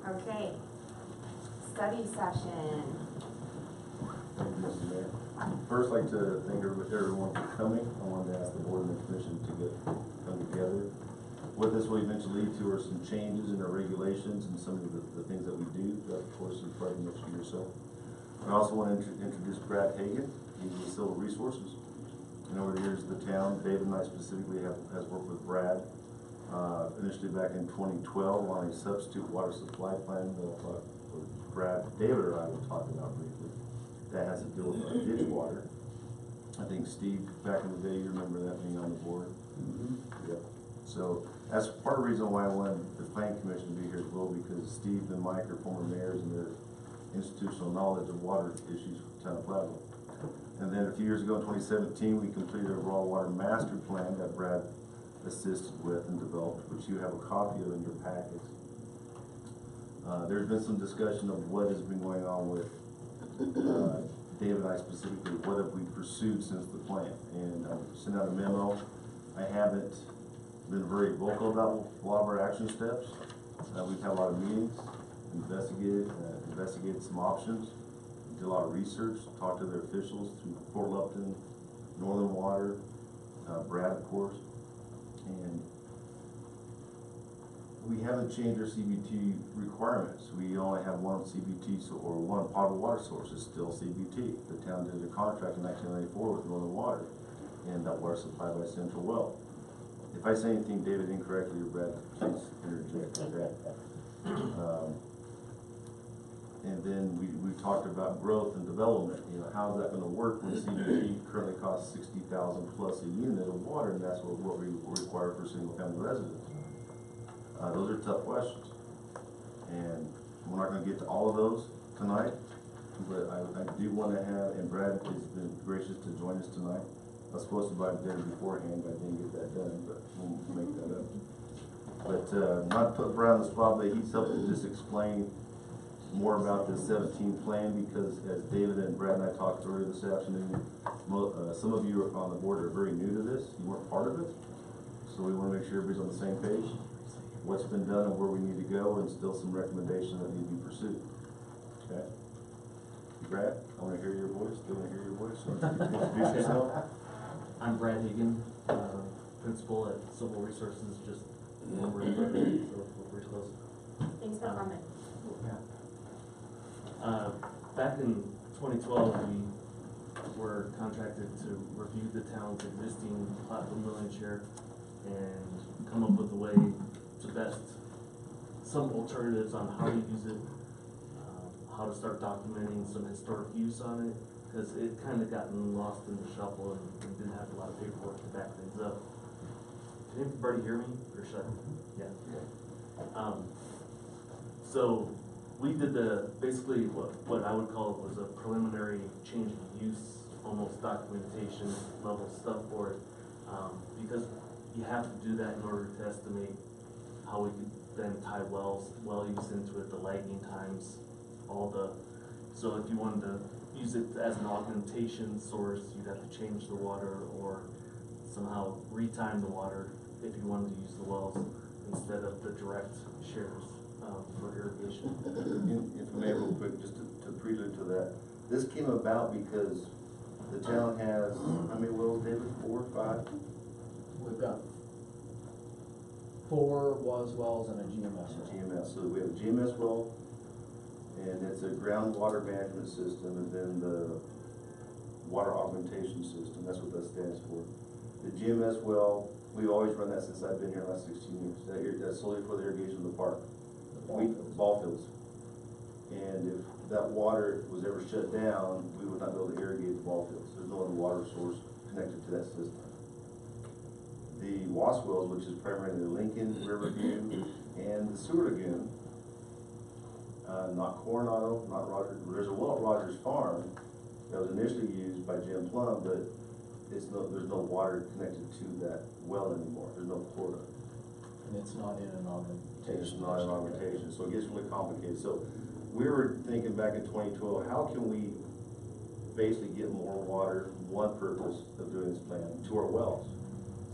Okay, study session. Thank you, Mr. Mayor. First, I'd like to thank everyone for coming. I wanted to ask the board and the commission to come together. What this will eventually lead to are some changes in our regulations and some of the things that we do throughout the course of probably the next year or so. I also want to introduce Brad Hagan. He's with Civil Resources. And over the years of the town, David and I specifically has worked with Brad. Initially back in 2012 on a substitute water supply plan that Brad, David, or I will talk about briefly. That has to deal with ditch water. I think Steve, back in the day, you remember that being on the board. Mm-hmm. Yep. So that's part of the reason why I wanted the planning commission to be here as well, because Steve and Mike are former mayors and their institutional knowledge of water issues for the town of Platteville. And then a few years ago in 2017, we completed a raw water master plan that Brad assisted with and developed, which you have a copy of in your packets. There's been some discussion of what has been going on with David and I specifically. What have we pursued since the plan? And I sent out a memo. I haven't been very vocal about a lot of our action steps. We've had a lot of meetings, investigated some options, did a lot of research, talked to their officials through Fort Lupton, Northern Water, Brad, of course. And we haven't changed our CBT requirements. We only have one CBT or one potable water source. It's still CBT. The town did a contract in 1994 with Northern Water, and that water supplied by Central Well. If I say anything, David, incorrectly, or Brad, please interject. Okay. And then we talked about growth and development. You know, how's that going to work when CBT currently costs $60,000 plus a unit of water, and that's what we require for single-family residents. Those are tough questions, and we're not going to get to all of those tonight. But I do want to have, and Brad has been gracious to join us tonight. I was supposed to invite dinner beforehand, but I didn't get that done. But we'll make that up. But not to put Brad on the spot, but he's helped to just explain more about the 17 plan, because as David and Brad and I talked earlier this afternoon, some of you on the board are very new to this. You weren't part of it, so we want to make sure everybody's on the same page. What's been done and where we need to go, and still some recommendations that need to be pursued. Okay, Brad, I want to hear your voice. Do you want to hear your voice? So introduce yourself. I'm Brad Hagan, principal at Civil Resources, just over in Greeley, so we're pretty close. Thanks for coming. Back in 2012, we were contracted to review the town's existing Platteville milling share and come up with a way to best, some alternatives on how to use it, how to start documenting some historic use on it, because it kind of gotten lost in the shuffle and didn't have a lot of paperwork to back things up. Can everybody hear me, or should I? Yeah. So we did basically what I would call it was a preliminary change of use, almost documentation level stuff for it, because you have to do that in order to estimate how we could then tie well use into it, the lagging times, so if you wanted to use it as an augmentation source, you'd have to change the water or somehow retime the water if you wanted to use the wells instead of the direct shares for irrigation. If I may, real quick, just to prelude to that, this came about because the town has, how many wells, David? 4 or 5? We've got 4 WAS wells and a GMS. GMS. So we have a GMS well, and it's a groundwater management system, and then the water augmentation system. That's what that stands for. The GMS well, we've always run that since I've been here the last 16 years. That's solely for the irrigation of the park. Ball fields. And if that water was ever shut down, we would not be able to irrigate the ball fields. There's no other water source connected to that system. The WAS wells, which is primarily the Lincoln River Lagoon and the Sewer Lagoon, not Coronado, not Rogers. There's a well at Rogers Farm that was initially used by Jim Plum, but there's no water connected to that well anymore. There's no quota. And it's not in an augmentation. It's not an augmentation, so it gets really complicated. So we were thinking back in 2012, how can we basically get more water, one purpose of doing this plan, to our wells?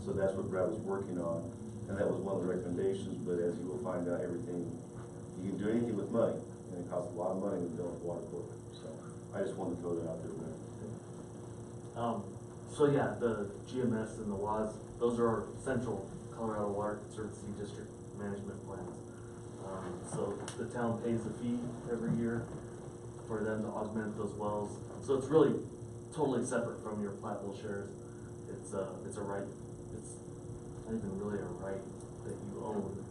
So that's what Brad was working on, and that was one of the recommendations. But as you will find out, you can do anything with money, and it costs a lot of money to build a water court, so I just wanted to throw that out there, man. So yeah, the GMS and the WAS, those are our central Colorado Water Conservancy District management plans. So the town pays a fee every year for them to augment those wells. So it's really totally separate from your Platteville shares. It's a right, it's not even really a right that you own.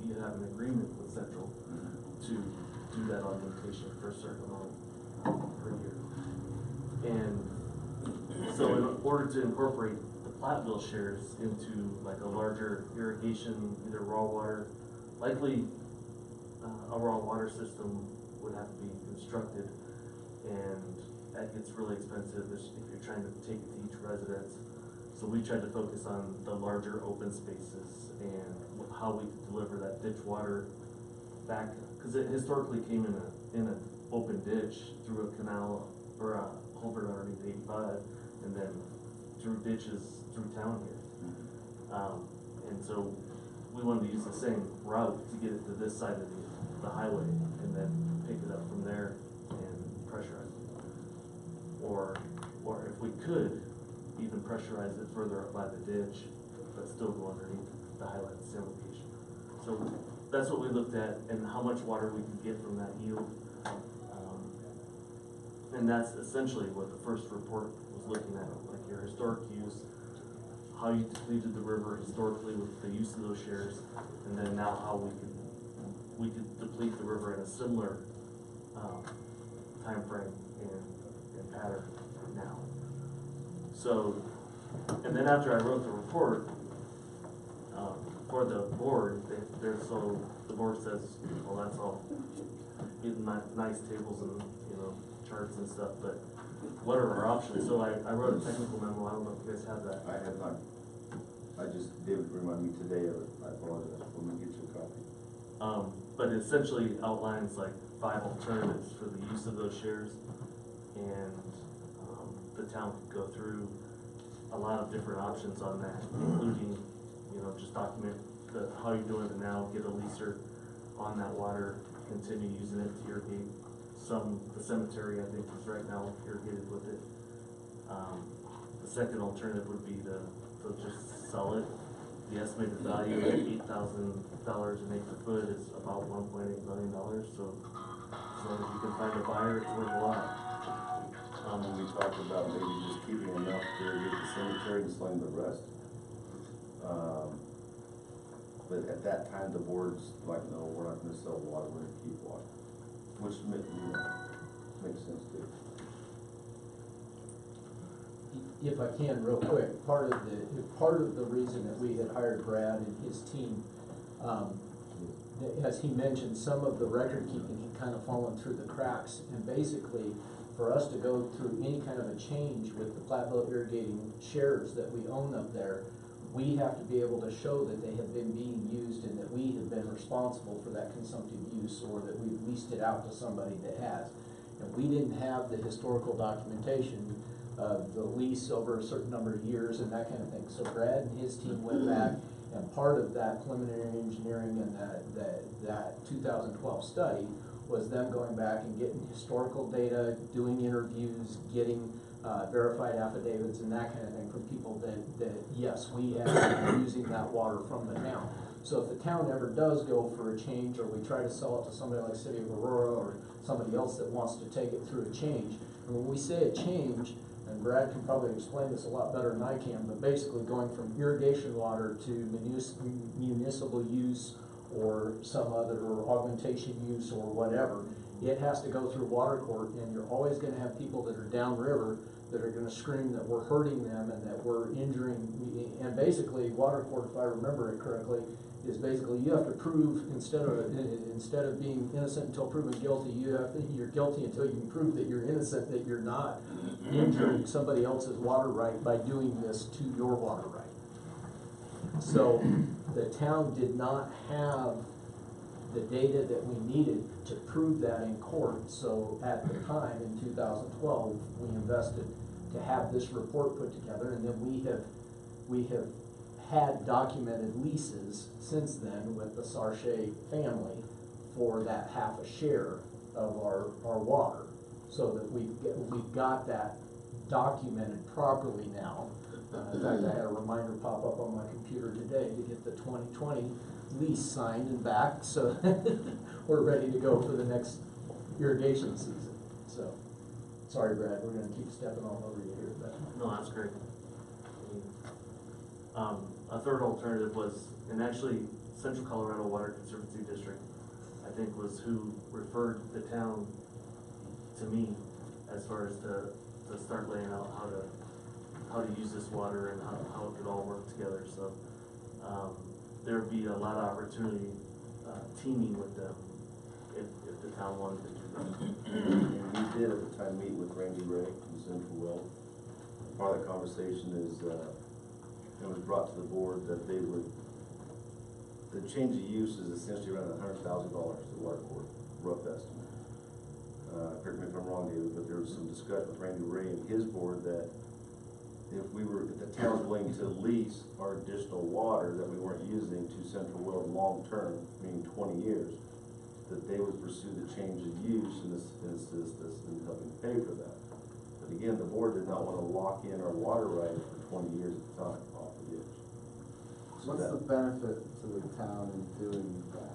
You have an agreement with Central to do that augmentation for a certain amount per year. And so in order to incorporate the Platteville shares into like a larger irrigation, either raw water, likely a raw water system would have to be constructed, and that gets really expensive if you're trying to take it to each residence. So we tried to focus on the larger open spaces and how we could deliver that ditch water back, because it historically came in an open ditch through a canal or a culvert underneath 85, and then through ditches through town here. And so we wanted to use the same route to get it to this side of the highway, and then pick it up from there and pressurize it. Or if we could, even pressurize it further up by the ditch, but still go underneath the highway at the same location. So that's what we looked at, and how much water we could get from that yield. And that's essentially what the first report was looking at, like your historic use, how you depleted the river historically with the use of those shares, and then now how we could deplete the river in a similar time frame and pattern now. So, and then after I wrote the report for the board, so the board says, well, that's all, getting nice tables and charts and stuff, but what are our options? So I wrote a technical memo. I don't know if you guys have that. I have not, I just, David reminded me today of it, I apologize, let me get you a copy. But it essentially outlines like 5 alternatives for the use of those shares, and the town could go through a lot of different options on that, including, just document how you're doing it now, get a leaser on that water, continue using it to irrigate the cemetery, I think, is right now irrigated with it. The second alternative would be to just sell it. The estimated value at $8,000 an acre foot is about $1.8 million. So as long as you can find a buyer, it's worth a lot. We talked about maybe just keeping enough to irrigate the cemetery and selling the rest. But at that time, the board's like, no, we're not gonna sell water, we're gonna keep water. Which makes sense too. If I can, real quick, part of the reason that we had hired Brad and his team, as he mentioned, some of the record keeping had kind of fallen through the cracks, and basically, for us to go through any kind of a change with the Platteville irrigating shares that we own up there, we have to be able to show that they have been being used and that we have been responsible for that consumptive use, or that we've leased it out to somebody that has. And we didn't have the historical documentation of the lease over a certain number of years and that kind of thing. So Brad and his team went back, and part of that preliminary engineering and that 2012 study was them going back and getting historical data, doing interviews, getting verified affidavits and that kind of thing from people that yes, we have been using that water from the town. So if the town ever does go for a change, or we try to sell it to somebody like City of Aurora or somebody else that wants to take it through a change, and when we say a change, and Brad can probably explain this a lot better than I can, but basically going from irrigation water to municipal use or some other, or augmentation use or whatever, it has to go through water court, and you're always gonna have people that are downriver that are gonna scream that we're hurting them and that we're injuring, and basically water court, if I remember it correctly, is basically you have to prove, instead of being innocent until proven guilty, you're guilty until you can prove that you're innocent, that you're not injuring somebody else's water right by doing this to your water right. So the town did not have the data that we needed to prove that in court. So at the time, in 2012, we invested to have this report put together, and then we have had documented leases since then with the Sarche family for that half a share of our water, so that we've got that documented properly now. In fact, I had a reminder pop up on my computer today to get the 2020 lease signed and back, so that we're ready to go for the next irrigation season. So, sorry Brad, we're gonna keep stepping all over you here, but. No, that's great. A third alternative was, and actually Central Colorado Water Conservancy District, I think, was who referred the town to me as far as to start laying out how to use this water and how it could all work together. So there'd be a lot of opportunity teaming with them if the town wanted to do that. And we did at the time meet with Randy Ray from Central Well. Part of that conversation is, it was brought to the board that they would, the change of use is essentially around $100,000 to water board, rough estimate. Correct me if I'm wrong, David, but there was some discussion with Randy Ray and his board that if the town was willing to lease our additional water that we weren't using to Central Well long-term, meaning 20 years, that they would pursue the change of use and assist us in helping pay for that. But again, the board did not want to lock in our water rights for 20 years at a time off the edge. So What's the benefit to the town in doing that?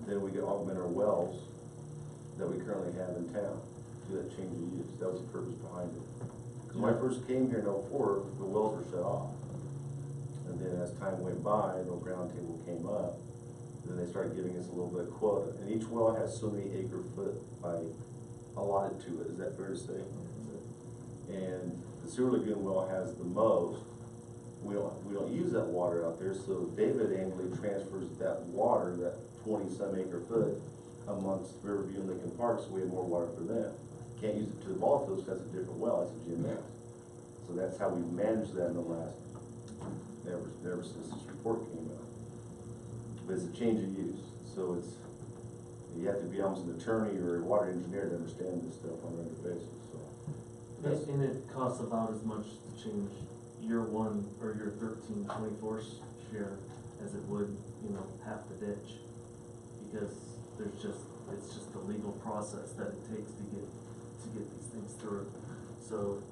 then we could augment our wells that we currently have in town, do that change of use. That was the purpose behind it. Because when I first came here in '04, the wells were shut off. And then as time went by, the ground table came up, then they started giving us a little bit of quota. And each well has so many acre foot allotted to it, is that fair to say? And the Sewer Lagoon well has the most. We don't use that water out there, so David annually transfers that water, that 20-some acre foot, amongst Riverview and Lincoln Park, so we have more water for them. Can't use it to the ball fields because it's a different well, it's a GMS. So that's how we managed that in the last, ever since this report came out. But it's a change of use, so you have to be almost an attorney or a water engineer to understand this stuff on a regular basis, so. And it costs about as much to change year 1 or your 13/24 share as it would, half the ditch. Because it's just the legal process that it takes to get these things through. So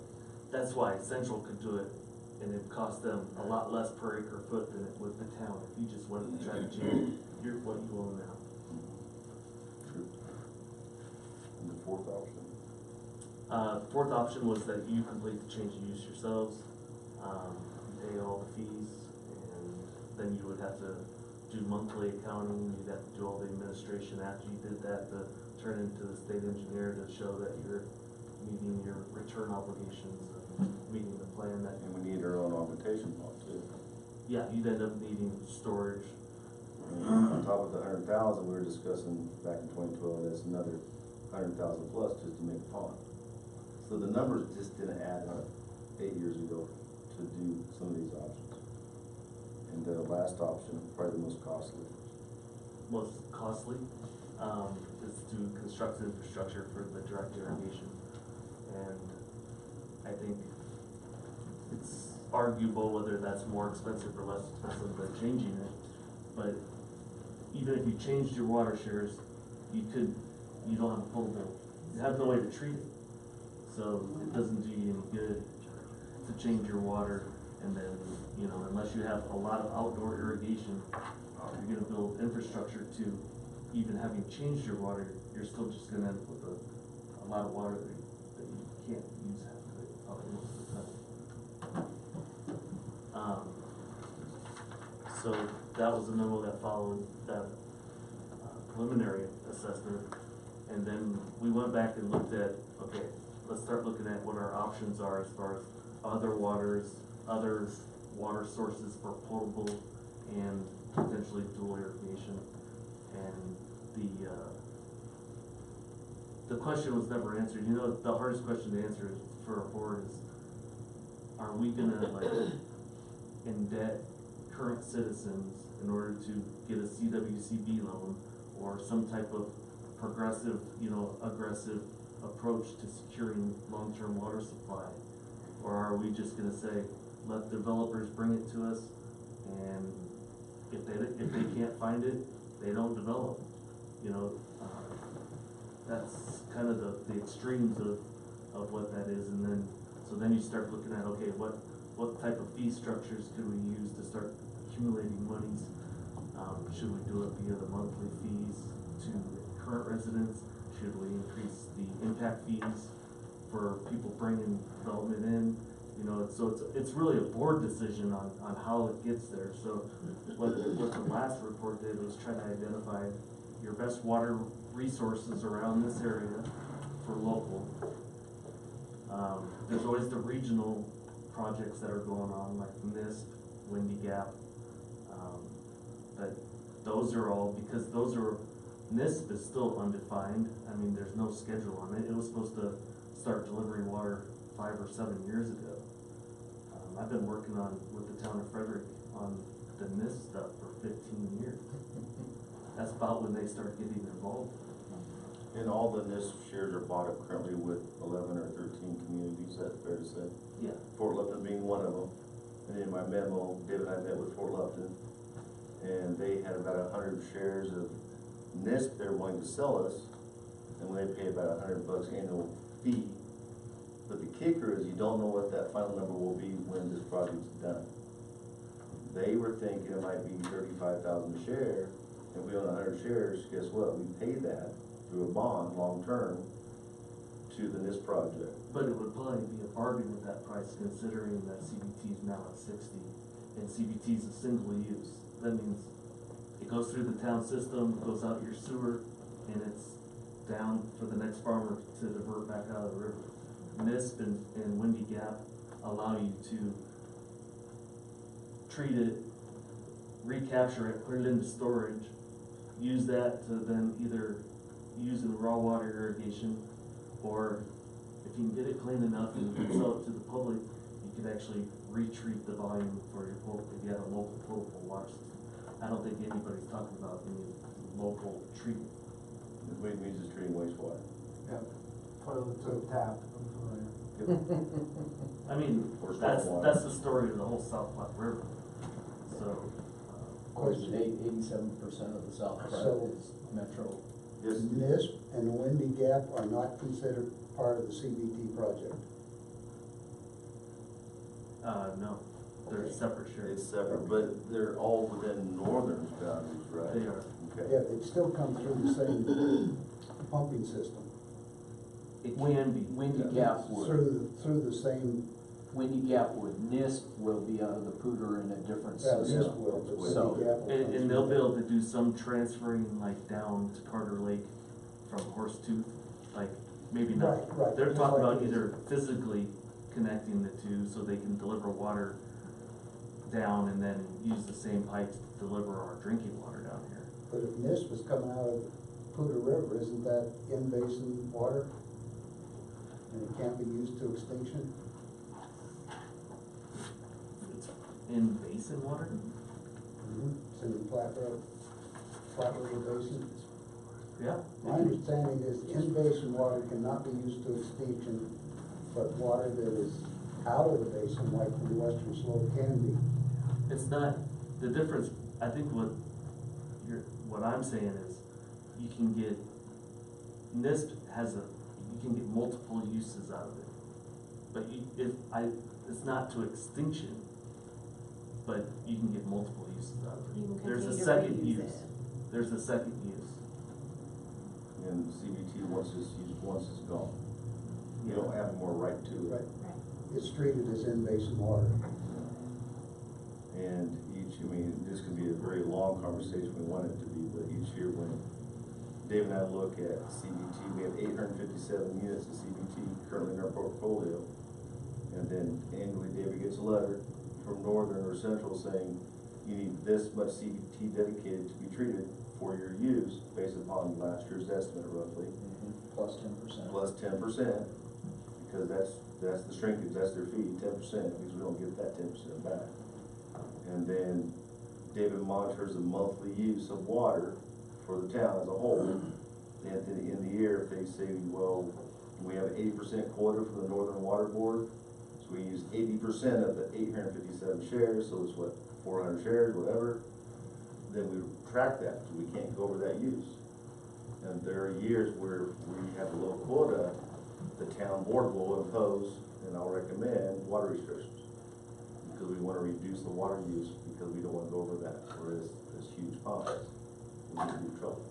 that's why Central could do it, and it cost them a lot less per acre foot than it would the town if you just went and tried to change what you own now. True. And the fourth option? Fourth option was that you complete the change of use yourselves, pay all the fees, and then you would have to do monthly accounting, you'd have to do all the administration after you did that to turn into the state engineer to show that you're meeting your return obligations and meeting the plan that. And we need our own augmentation pond too. Yeah, you'd end up needing storage. On top of the 100,000 we were discussing back in 2012, that's another 100,000 plus just to make a pond. So the numbers just didn't add up 8 years ago to do some of these options. And the last option, probably the most costly. Most costly, is to construct the infrastructure for the direct irrigation. And I think it's arguable whether that's more expensive or less expensive than changing it. But even if you changed your water shares, you don't have a potable, you have no way to treat it. So it doesn't do you any good to change your water, and then, unless you have a lot of outdoor irrigation, you're gonna build infrastructure to, even having changed your water, you're still just gonna end up with a lot of water that you can't use half of it, probably most of the time. So that was the memo that followed that preliminary assessment, and then we went back and looked at, okay, let's start looking at what our options are as far as other water sources for potable and potentially dual irrigation. And the question was never answered. The hardest question to answer for our board is, are we gonna indebt current citizens in order to get a CWCB loan or some type of progressive, aggressive approach to securing long-term water supply? Or are we just gonna say, let developers bring it to us, and if they can't find it, they don't develop, you know, that's kind of the extremes of what that is, and then, so then you start looking at, okay, what type of fee structures could we use to start accumulating monies? Should we do it via the monthly fees to current residents? Should we increase the impact fees for people bringing development in? You know, it's really a board decision on how it gets there. So what the last report did was try to identify your best water resources around this area for local. There's always the regional projects that are going on, like NISP, Windy Gap. But those are all, because NISP is still undefined. I mean, there's no schedule on it. It was supposed to start delivering water 5 or 7 years ago. I've been working with the town of Frederick on the NISP stuff for 15 years. That's about when they start getting involved. And all the NISP shares are bought up currently with 11 or 13 communities, that's fair to say. Yeah. Fort Lupton being one of them. And in my memo, David and I met with Fort Lupton, and they had about 100 shares of NISP they're willing to sell us, and they pay about $100 annual fee. But the kicker is you don't know what that final number will be when this project's done. They were thinking it might be 35,000 a share. If we own 100 shares, guess what? We pay that through a bond, long-term, to the NISP project. But it would probably be a bargain with that price, considering that CBT is now at 60, and CBT is a single use. That means it goes through the town system, goes out your sewer, and it's down for the next farmer to divert back out of the river. NISP and Windy Gap allow you to treat it, recapture it, put it into storage, use that to then either use in raw water irrigation, or if you can get it clean enough and you can sell it to the public, you can actually retreat the volume for your if you have a local potable water system. I don't think anybody's talking about any local treatment. The way it means is treating wastewater. Yeah, toilet to the tap, I'm familiar. I mean, Or that's stormwater. the story of the whole South Platte River. So, Of course, 87% of the South Platte So- is metro. Yes, NISP and Windy Gap are not considered part of the CBT project. no, they're separate shares. it's separate, but they're all within northern boundaries, right? They are. Okay. Yeah, they'd still come through the same pumping system, It can be. Windy Gap would. through the same, Windy Gap would. NISP will be out of the Pooter in a different well, system. NISP will, but So- Windy Gap will. come And they'll be through. able to do some transferring, like down to Carter Lake from Horsetooth, like maybe not. Right, right. They're Just talking like about it is. either physically connecting the two so they can deliver water down and then use the same pipes to deliver our drinking water down here. But if NISP was coming out of Poudre River, isn't that in-basin water? And it can't be used to extinction? It's in basin water? It's in the Platte River Basin. Yeah. My understanding is in-basin water cannot be used to extinction, but water that is out of the basin, like the western slope, can be. It's not, the difference, I think what I'm saying is, you can get, NISP you can get multiple uses out of it. But it's not to extinction, but you can get multiple uses out of You it. can There's a continue to second reuse use. it. There's a second use. And CBT, once it's gone, you don't have more right to it. Right. Right. It's treated as in-basin water. And this could be a very long conversation, we want it to be, but each year when Dave and I look at CBT, we have 857 units of CBT currently in our portfolio. And then annually, David gets a letter from Northern or Central saying, you need this much CBT dedicated to be treated for your use, based upon last year's estimate roughly, Plus 10%. plus 10%, because that's the shrinkage, that's their fee, 10%, because we don't get that 10% back. And then David monitors the monthly use of water for the town as a whole. And at the end of the year, if they say, well, we have 80% quota from the Northern Water Board, so we use 80% of the 857 shares, so it's what, 400 shares, whatever, then we track that, so we can't go over that use. And there are years where we have a low quota, the town board will impose, and I'll recommend, water restrictions. Because we wanna reduce the water use, because we don't wanna go over that, whereas this huge ponds, we get in trouble.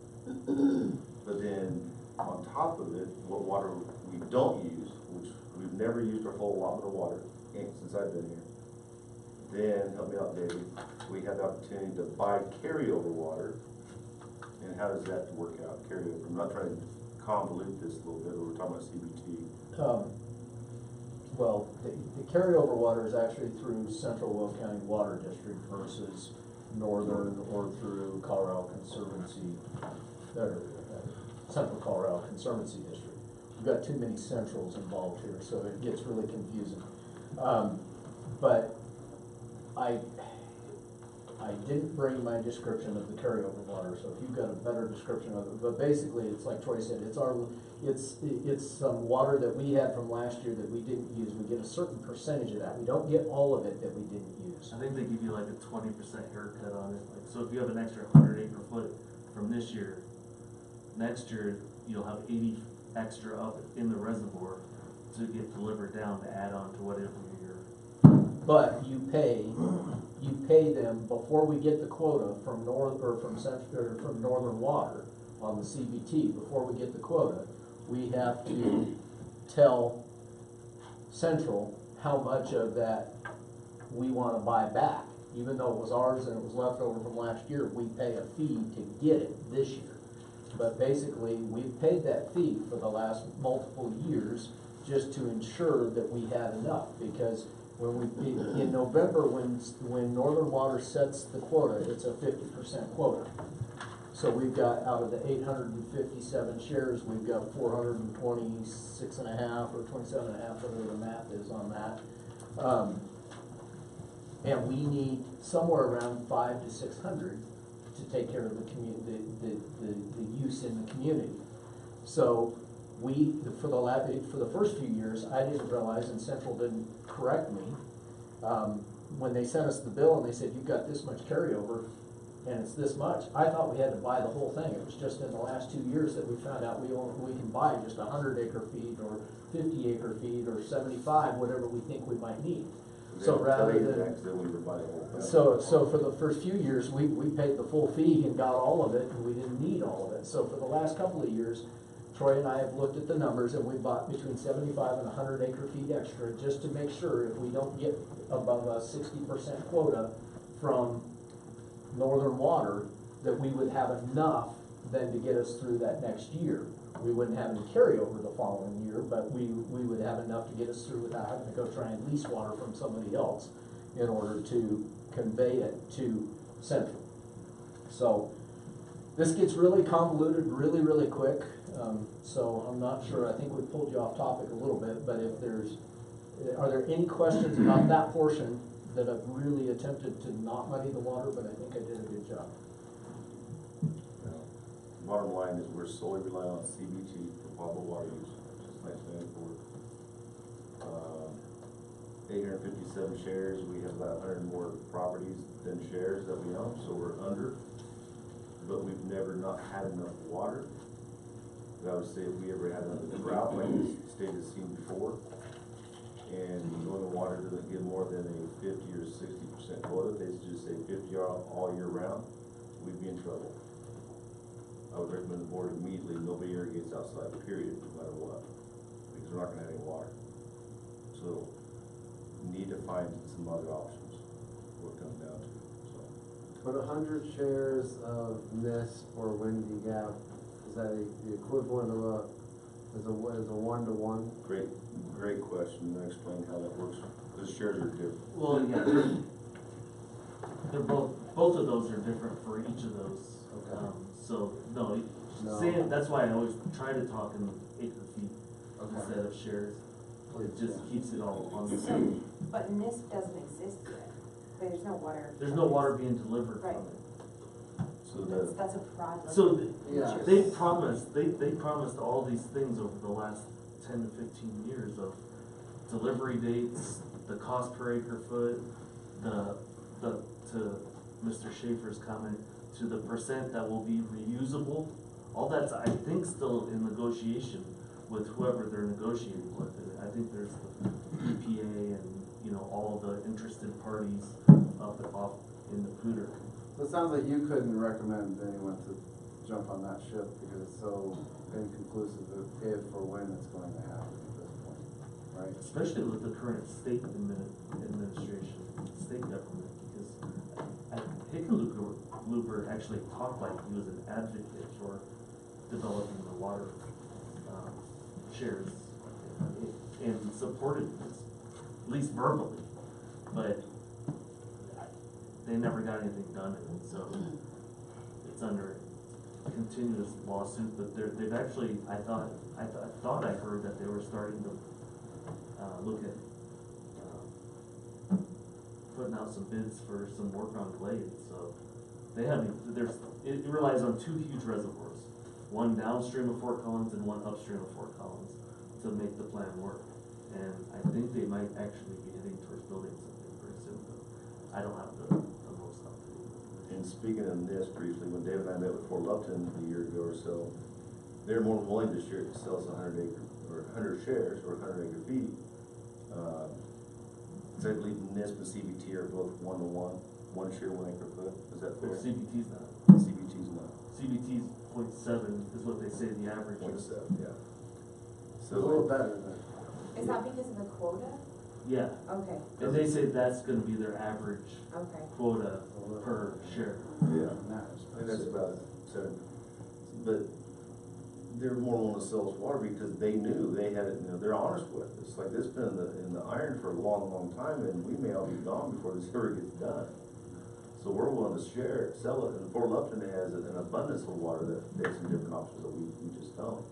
But then, on top of it, what water we don't use, which we've never used our full allotment of water, since I've been here. Then, help me out, David, we have the opportunity to buy carryover water. And how does that work out, carryover? I'm not trying to convolute this a little bit, but we're talking about CBT. Well, the carryover water is actually through Central Will County Water District versus Northern or through Colorado Conservancy, or Central Colorado Conservancy District. We've got too many centrals involved here, so it gets really confusing. But I didn't bring my description of the carryover water, so if you've got a better description of it, but basically, it's like Troy said, it's some water that we had from last year that we didn't use. We get a certain percentage of that. We don't get all of it that we didn't use. I think they give you like a 20% haircut on it, like, so if you have an extra 100 acre-foot from this year, next year, you'll have 80 extra up in the reservoir to get delivered down to add on to whatever you're. But you pay them before we get the quota from from Northern Water on the CBT. Before we get the quota, we have to tell Central how much of that we want to buy back. Even though it was ours and it was left over from last year, we pay a fee to get it this year. But basically, we've paid that fee for the last multiple years just to ensure that we had enough, because in November, when Northern Water sets the quota, it's a 50% quota. So we've got, out of the 857 shares, we've got 426 and a half or 27 and a half, whatever the math is on that. And we need somewhere around 500 to 600 to take care of the community, the use in the community. So for the first few years, I didn't realize, and Central didn't correct me, when they sent us the bill and they said, you've got this much carryover, and it's this much, I thought we had to buy the whole thing. It was just in the last 2 years that we found out we can buy just 100 acre feet, or 50 acre feet, or 75, whatever we think we might need. So rather than, so for the first few years, we paid the full fee and got all of it, and we didn't need all of it. So for the last couple of years, Troy and I have looked at the numbers, and we bought between 75 and 100 acre feet extra, just to make sure if we don't get above a 60% quota from Northern Water, that we would have enough then to get us through that next year. We wouldn't have any carryover the following year, but we would have enough to get us through without having to go try and lease water from somebody else in order to convey it to Central. So this gets really convoluted really, really quick. So I'm not sure, I think we pulled you off topic a little bit, but are there any questions about that portion that I've really attempted to not muddy the water, but I think I did a good job? Bottom line is we're solely relying on CBT for potable water use, just like I said before. 857 shares, we have about 100 more properties than shares that we own, so we're under. But we've never not had enough water. But I would say if we ever had another drought like this state has seen before, and Northern Water doesn't give more than a 50 or 60% quota, they just say 50 all year round, we'd be in trouble. I would recommend the board immediately, nobody irrigates outside, period, no matter what, because we're not gonna have any water. So, we need to find some other options, what it comes down to, so. But 100 shares of NISP or Windy Gap, is that the equivalent of as a 1-to-1? Great question, and I explain how that works, because shares are different. Well, yeah, they're both of those are different for each of those. Okay. So, no, No. saying, that's why I always try to talk in acre feet instead of shares. It just keeps it all on the same. But NISP doesn't exist yet. There's no water. There's no water being delivered Right. from it. So That's a project. So Yeah. they promised all these things over the last 10 to 15 years of delivery dates, the cost per acre foot, to Mr. Schaefer's comment, to the percent that will be reusable all that's, I think, still in negotiation with whoever they're negotiating with. And I think there's the EPA and, you know, all the interested parties up and off in the Pooter. So it sounds like you couldn't recommend anyone to jump on that ship because it's so inconclusive if or when it's going to happen at this point, right? Especially with the current state administration, state government, because Hickenlooper actually talked like he was an advocate for developing the water shares and supported this, at least verbally, but they never got anything done, and so it's under continuous lawsuit. But they've actually, I thought I heard that they were starting to look at putting out some bids for some work on glades. So they have, it relies on two huge reservoirs, one downstream of Fort Collins and one upstream of Fort Collins to make the plan work. And I think they might actually be heading towards building something pretty soon, but I don't have the most up to date. And speaking of this briefly, when David and I met with Fort Lupton a year ago or so, they're more than willing this year to sell us 100 shares or 100 acre feet. So I believe NISP and CBT are both 1-to-1, 1 share, 1 acre foot. Is that fair? Well, CBT's not. CBT's not. CBT's 0.7 is what they say the average is. 0.7, yeah. It's a little better than. Is that because of the quota? Yeah, Okay, and they say that's gonna be their average okay. quota per share. Yeah. And that's about 7. But they're more willing to sell us water because they knew they had it, you know, they're honest with us. Like this been in the iron for a long, long time, and we may all be gone before this ever gets done. So we're willing to share it, sell it, and Fort Lupton has an abundance of water that they have some different options that we just don't.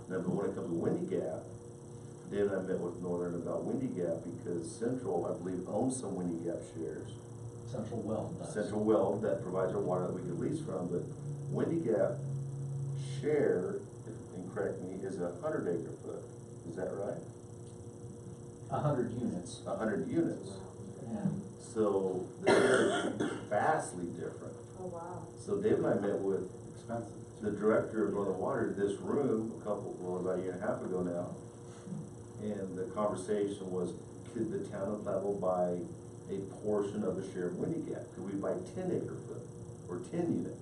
Now, but when it comes to Windy Gap, Dave and I met with Northern about Windy Gap because Central, I believe, owns some Windy Gap shares. Central Well does. Central Well that provides our water that we can lease from, but Windy Gap share, and correct me, is 100 acre foot. Is that right? 100 units. 100 units. And So they're vastly different. Oh, wow. So Dave and I met with Expensive. the director of Northern Water in this room about a year and a half ago now. And the conversation was, could the town of Platteville buy a portion of the share of Windy Gap? Could we buy 10 acre foot or 10 units?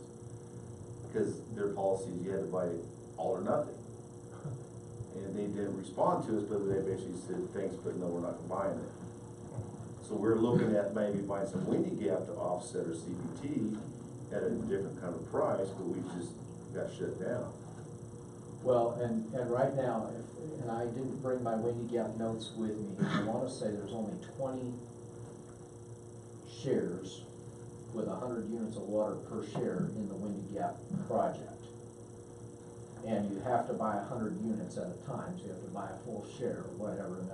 Because their policy is you had to buy all or nothing. And they didn't respond to us, but they basically said, thanks, but no, we're not buying it. So we're looking at maybe buying some Windy Gap to offset our CBT at a different kind of price, but we just got shut down. well, and right now, and I didn't bring my Windy Gap notes with me, I wanna say there's only 20 shares with 100 units of water per share in the Windy Gap project. And you have to buy 100 units at a time, so you have to buy a full share or whatever, and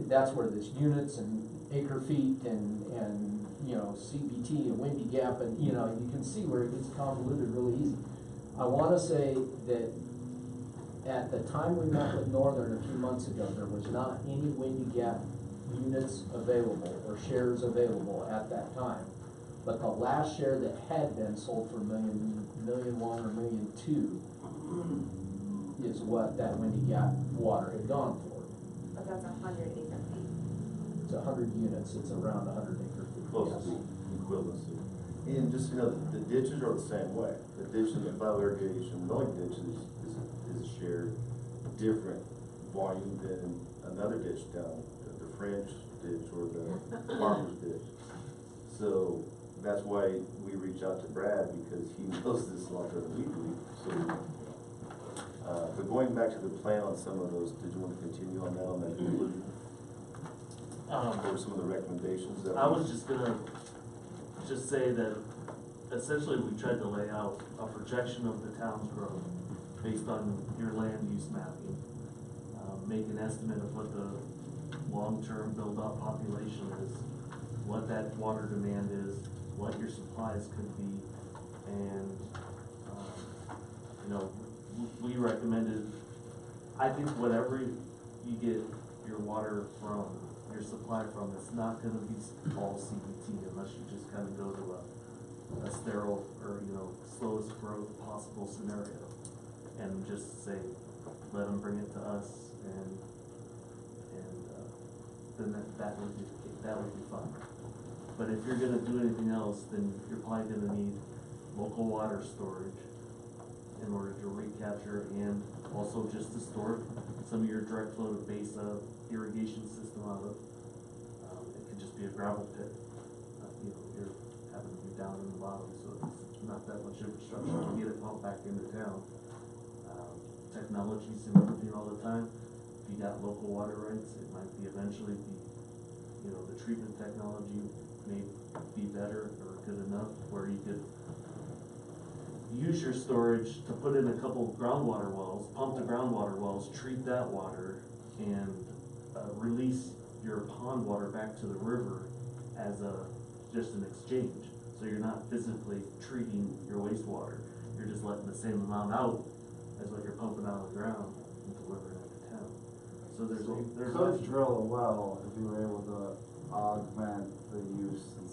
that's where this units and acre feet and you know, CBT and Windy Gap, and you know, you can see where it gets convoluted really easy. I wanna say that at the time we met with Northern a few months ago, there was not any Windy Gap units available or shares available at that time. But the last share that had been sold for $1.1 million or $1.2 million is what that Windy Gap water had gone for. But that's 100 acre feet. It's 100 units, it's around 100 acre feet. Close yes. to equivalency. And just, you know, the ditches are the same way. The ditch and the plow irrigation, milling ditch is a shared different volume than another ditch down, the French ditch or the farmer's ditch. So that's why we reach out to Brad, because he knows this a lot better than we do. So, but going back to the plan on some of those, did you want to continue on that, on that conclusion? What were some of the recommendations that? I was just gonna say that essentially we tried to lay out a projection of the town's growth based on your land use mapping. Make an estimate of what the long-term build-up population is, what that water demand is, what your supplies could be, and, you know, we recommended, I think whatever you get your water from, your supply from, it's not gonna be all CBT unless you just kinda go to a a sterile or, slowest growth possible scenario. And just say, let them bring it to us and then that would be fine. But if you're gonna do anything else, then you're probably gonna need local water storage in order to recapture and also just to store some of your direct flow to base of irrigation system out of. It could just be a gravel pit. You're having to be down in the bottom, so it's not that much infrastructure to get it pumped back into town. Technology's improving all the time. If you got local water rights, it might be eventually be, the treatment technology may be better or good enough where you could use your storage to put in a couple groundwater wells, pump the groundwater wells, treat that water, and release your pond water back to the river as just an exchange. So you're not physically treating your wastewater. You're just letting the same amount out as what you're pumping out of the ground and delivering it to town. So You could drill a well if you were able to augment the use and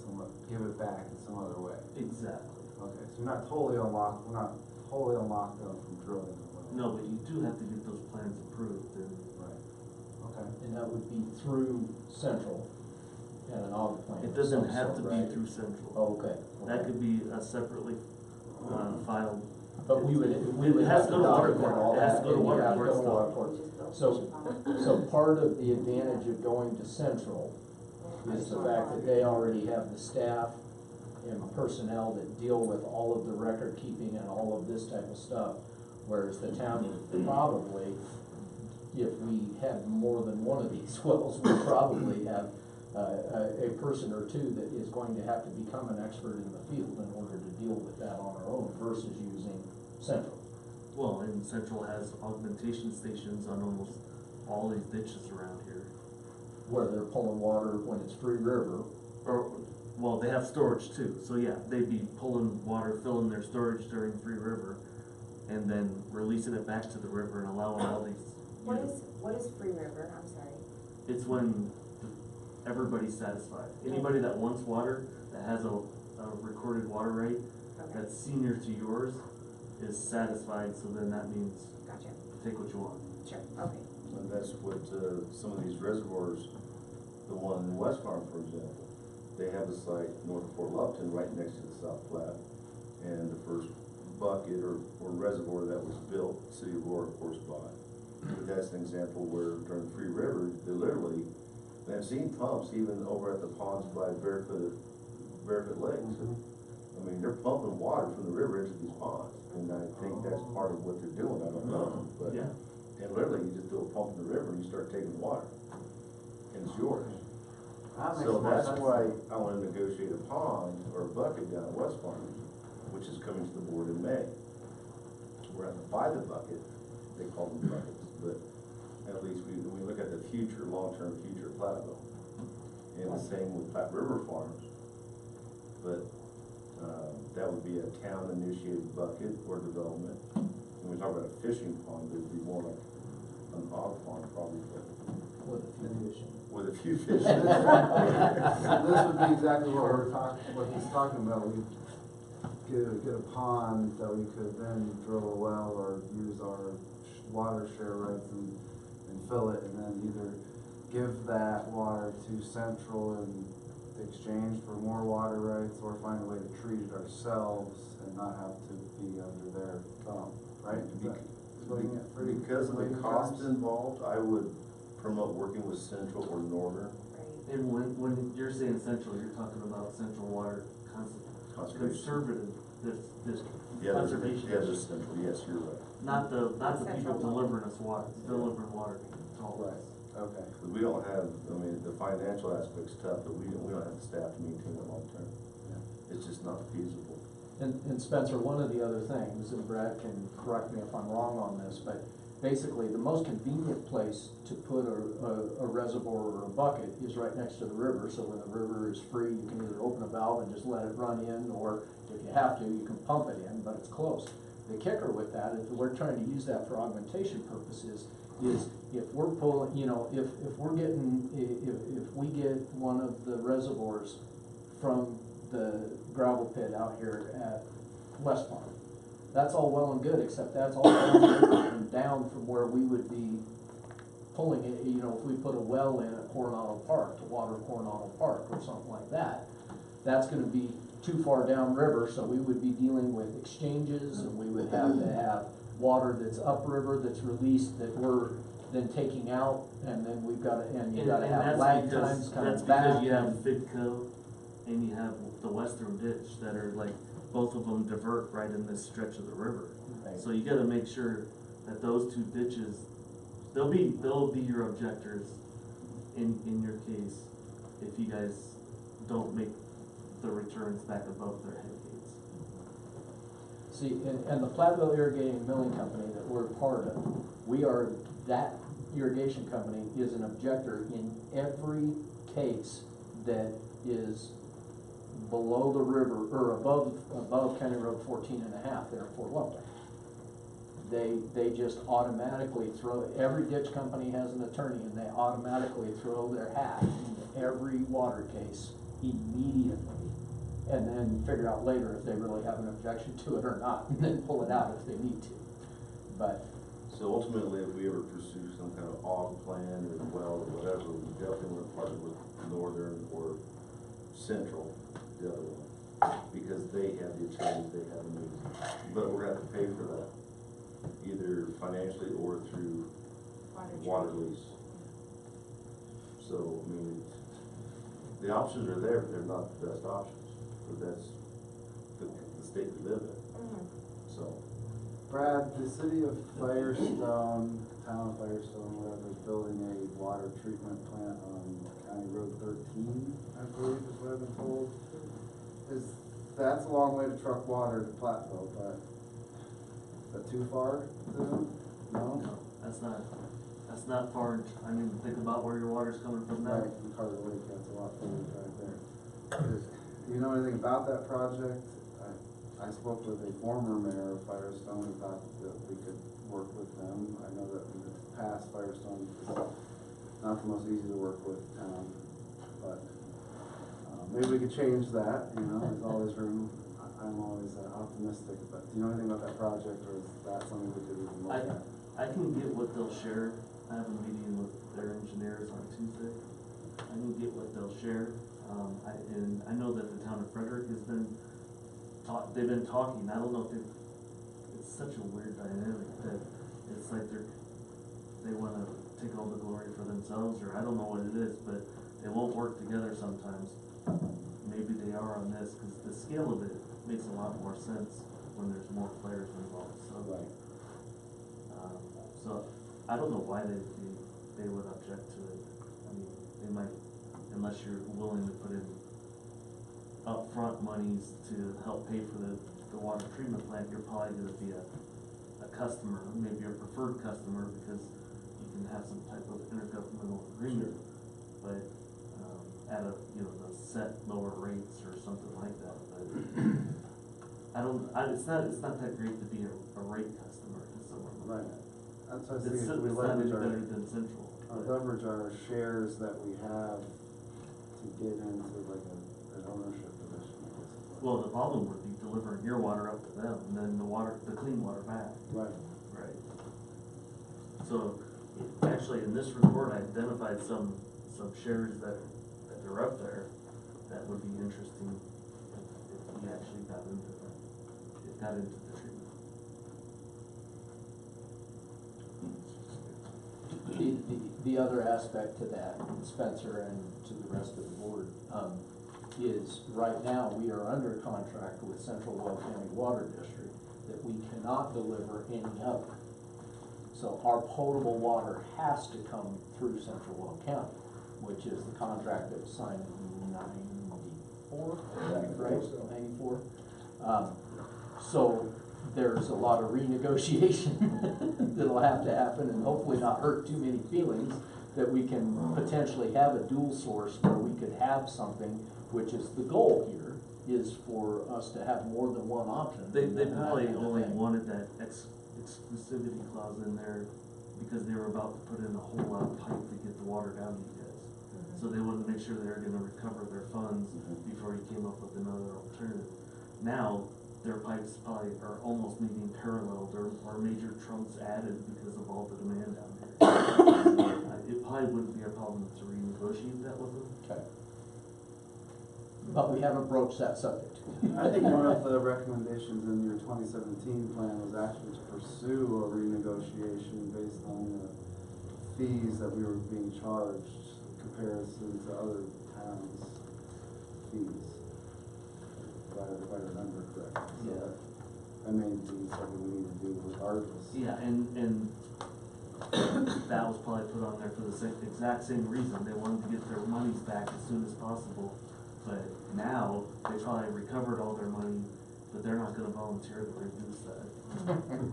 give it back in some other way. Exactly. Okay, so you're not totally unlocked, we're not totally unlocked them from drilling the well. No, but you do have to get those plans approved and. Right, okay. And that would be through Central and an aug plan. It doesn't have to Also, be right? through Central. Oh, okay. That could be a separately filed. But we would It has have to to go to water document court. all It has that. to go to and water you have court go to still. water court. So part of the advantage of going to Central is the fact that they already have the staff and personnel that deal with all of the record keeping and all of this type of stuff. Whereas the town would probably, if we had more than one of these wells, would probably have a person or two that is going to have to become an expert in the field in order to deal with that on our own versus using Central. Well, and Central has augmentation stations on almost all these ditches around here. Where they're pulling water when it's Free River. Well, they have storage too, so yeah, they'd be pulling water, filling their storage during Free River, and then releasing it back to the river and allowing all these. What is Free River? I'm sorry. It's when everybody's satisfied. Anybody that wants water, that has a recorded water rate, Okay, that's senior to yours, is satisfied, so then that means gotcha. take what you want. Sure, okay. And that's what, some of these reservoirs, the one in West Farm, for example, they have a site north of Fort Lupton, right next to the South Platte. And the first bucket or reservoir that was built, City of Aurora, of course, bought. But that's an example where during Free River, and I've seen pumps even over at the ponds by Barefoot Lakes. I mean, they're pumping water from the river into these ponds, and I think that's part of what they're doing, I don't know, but. Yeah. And literally, you just do a pump in the river and you start taking water, and it's yours. That makes So more that's sense. why I wanna negotiate a pond or a bucket down at West Farm, which is coming to the board in May. We're gonna buy the bucket, they call them buckets, but at least we look at the future, long-term future of Platteville. And the same with Platte River Farms, but, that would be a town-initiated bucket or development. When we talk about a fishing pond, it'd be more like an odd pond probably, but With a few fishing. with a few fish. This would be exactly what he's talking about. We get a pond that we could then drill a well or use our water share rights and fill it, and then either give that water to Central in exchange for more water rights, or find a way to treat it ourselves and not have to be under their thumb, right? Because of the cost involved, I would promote working with Central or Northern Right. And when you're saying Central, you're talking about Central Water Conservation. Conservative, this Yeah, conservation. there's Central, yes, you're right. Not the people Central. delivering us water, delivering water to all of us. Okay. Because we don't have, I mean, the financial aspect's tough, but we don't have the staff to maintain it long term. It's just not feasible. And Spencer, one of the other things, and Brad can correct me if I'm wrong on this, but basically the most convenient place to put a reservoir or a bucket is right next to the river. So when the river is free, you can either open a valve and just let it run in, or if you have to, you can pump it in, but it's close. The kicker with that, if we're trying to use that for augmentation purposes, is if we're pulling, if we get one of the reservoirs from the gravel pit out here at West Farm. That's all well and good, except that's all down from where we would be pulling it, you know, if we put a well in at Coronado Park, to water Coronado Park or something like that, that's gonna be too far downriver, so we would be dealing with exchanges, and we would have to have water that's upriver that's released that we're then taking out, and then we've gotta, and you gotta have that's lag because- times coming That's back. because you have Fidco and you have the western ditch that are like, both of them divert right in this stretch of the river. Right. So you gotta make sure that those two ditches, they'll be your objectors in your case if you guys don't make the returns back above their head gates. See, and the Platteville Irrigating and Milling Company that we're part of, that irrigation company is an objector in every case that is below the river, or above County Road 14.5 there at Fort Loveland. They just automatically throw, every ditch company has an attorney, and they automatically throw their hat in every water case immediately, and then figure out later if they really have an objection to it or not, and then pull it out if they need to. But, So ultimately, if we ever pursue some kind of og plan or well or whatever, we definitely want to partner with Northern or Central, the other one, because they have the attorneys, they have the means. But we're gonna have to pay for that, either financially or through water lease. So, I mean, the options are there, but they're not the best options, but that's the state we live in, so. Brad, the city of Firestone, Town of Firestone, whatever, is building a water treatment plant on County Road 13, I believe is what I've been told. That's a long way to truck water to Platteville, but is that too far to them? No? No, that's not far. I mean, think about where your water's coming from now. Right, from Carter Lake, that's a lot further right there. Do you know anything about that project? I spoke with a former mayor of Firestone who thought that we could work with them. I know that in the past, Firestone is not the most easy to work with town, but maybe we could change that, you know, there's always room. I'm always optimistic, but do you know anything about that project, or is that something we could even look at? I can get what they'll share. I have a meeting with their engineers on Tuesday. I can get what they'll share. And I know that the town of Frederick has been they've been talking. I don't know if it's such a weird dynamic that it's like they wanna take all the glory for themselves, or I don't know what it is, but they won't work together sometimes. Maybe they are on this, cause the scale of it makes a lot more sense when there's more players involved, so. Right. So, I don't know why they would object to it. I mean, they might, unless you're willing to put in upfront monies to help pay for the water treatment plant, you're probably gonna be a customer, maybe a preferred customer, because you can have some type of intergovernmental agreement, but, at a, you know, the set lower rates or something like that, but it's not that great to be a rate customer to someone like Right. that. That's what I It's think, we not any leverage better than Central. leverage our shares that we have to get into like an ownership position, I guess. is what- Well, the problem would be delivering your water up to them, and then the clean water back. Right. Right. So, actually, in this report, I identified some shares that are up there that would be interesting if we actually got into the treatment. the other aspect to that, Spencer, and to the rest of the board, is right now, we are under contract with Central Well County Water District that we cannot deliver any other. So our potable water has to come through Central Well County, which is the contract that was signed in 94, is that right? 94. So there's a lot of renegotiation that'll have to happen, and hopefully not hurt too many feelings, that we can potentially have a dual source where we could have something, which is the goal here, is for us to have more than one option. They probably only wanted that exclusivity clause in there because they were about to put in a whole lot of pipe to get the water down to you guys. So So they wanted to make sure they were gonna recover their funds before he came up with another alternative. Now, their pipes probably are almost needing paralleled or major trunks added because of all the demand down here. It probably wouldn't be a problem to renegotiate that with them. Okay. But we haven't broached that subject. I think one of the recommendations in your 2017 plan was actually to pursue a renegotiation based on the fees that we were being charged in comparison to other towns' fees. If I remember correctly. So that may be something we need to do regardless. Yeah, and that was probably put on there for the exact same reason. They wanted to get their monies back as soon as possible. But now, they probably recovered all their money, but they're not gonna volunteer to reduce that.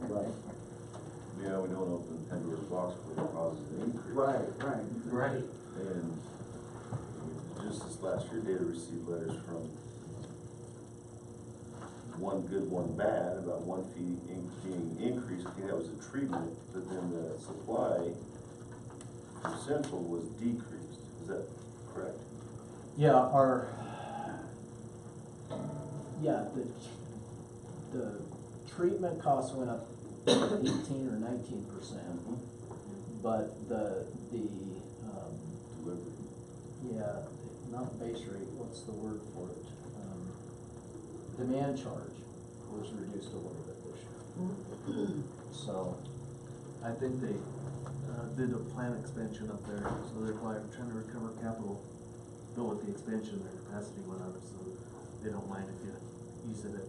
Right. Yeah, we don't open Pandora's box for it causes an increase. Right. Right. And just this last year, data received letters from one good, one bad, about one fee being increased, okay, that was a treatment, but then the supply from Central was decreased, is that correct? Yeah, the treatment costs went up 18 or 19%, but the Delivery. yeah, not base rate, what's the word for it? Demand charge was reduced a little bit this year. So, I think they, did a plant expansion up there, so they're probably trying to recover capital. But with the expansion, their capacity went up, so they don't mind if you use it at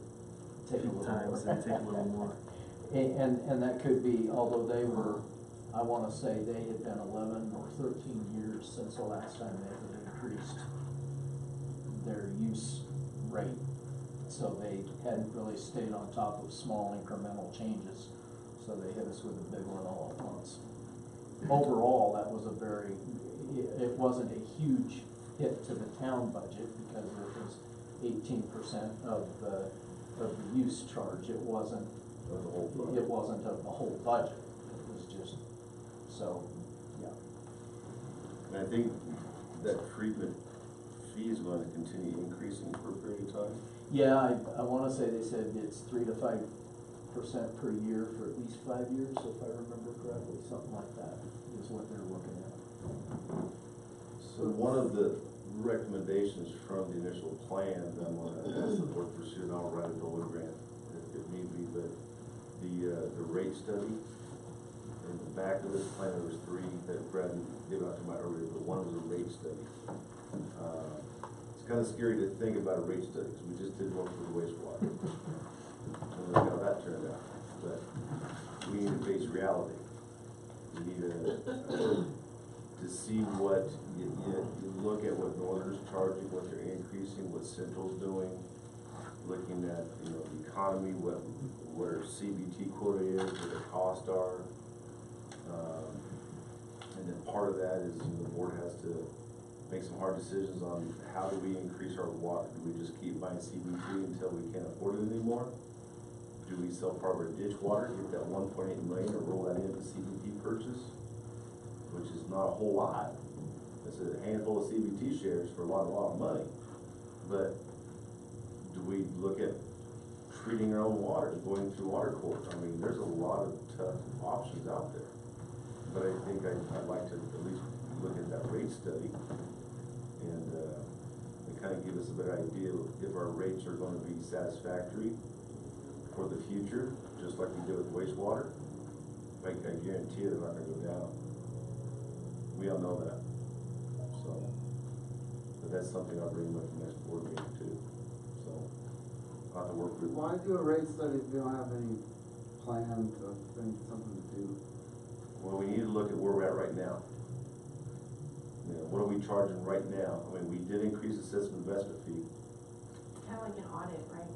take a peak little times more. and take a little more. And that could be, although they were, I wanna say they had been 11 or 13 years since the last time they had increased their use rate. So they hadn't really stayed on top of small incremental changes, so they hit us with a big one all at once. Overall, that was it wasn't a huge hit to the town budget because it was 18% of the use charge. It wasn't Of the whole budget. It wasn't of the whole budget. It was just, so, yeah. And I think that treatment fee is going to continue increasing for a period of time. Yeah, I wanna say they said it's 3 to 5% per year for at least 5 years, if I remember correctly, something like that is what they're looking at. So one of the recommendations from the initial plan, I'm gonna ask the board to pursue, and I'll write a DOLA grant if need be, but the rate study, in the back of this plan, there was 3 that Brad gave out to me earlier, but one was a rate study. It's kind of scary to think about a rate study, because we just did one for the wastewater. And look how that turned out, but we need to face reality. We need to see what, you look at what Northern's charging, what they're increasing, what Central's doing, looking at, the economy, what our CBT quota is, what their costs are. And then part of that is, the board has to make some hard decisions on how do we increase our water? Do we just keep buying CBT until we can't afford it anymore? Do we sell part of our ditch water, get that 1.8 million, or roll that into CBT purchase? Which is not a whole lot. It's a handful of CBT shares for a lot of money. But do we look at treating our own water, going through water court? I mean, there's a lot of tough options out there. But I think I'd like to at least look at that rate study and kind of give us a better idea of if our rates are going to be satisfactory for the future, just like we did with wastewater. I guarantee you they're not going to go down. We all know that. So, but that's something I'll bring up the next board meeting too. So, I'll have to work with. Why do a rate study if you don't have any plan to think something to do? Well, we need to look at where we're at right now. What are we charging right now? I mean, we did increase the assessment investment fee. Kind of like an audit, right?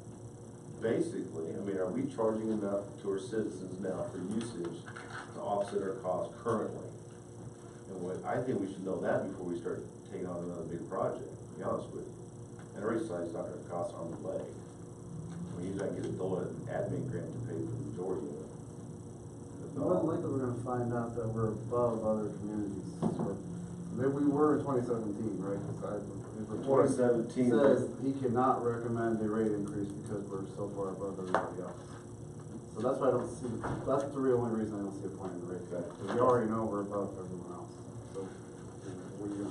Basically, I mean, are we charging enough to our citizens now for usage to offset our costs currently? And I think we should know that before we start taking on another big project, to be honest with you. And our rate size is not gonna cost arm and leg. I mean, usually I can get a DOLA admin grant to pay for the majority of it. But More than likely, we're gonna find out that we're above other communities for We were in 2017, right? 'Cause his report 2017. says he cannot recommend a rate increase because we're so far above everybody else. So that's why I don't see, that's the real only reason I don't see a point in the rate cut, because we already know we're above everyone else. So, we're gonna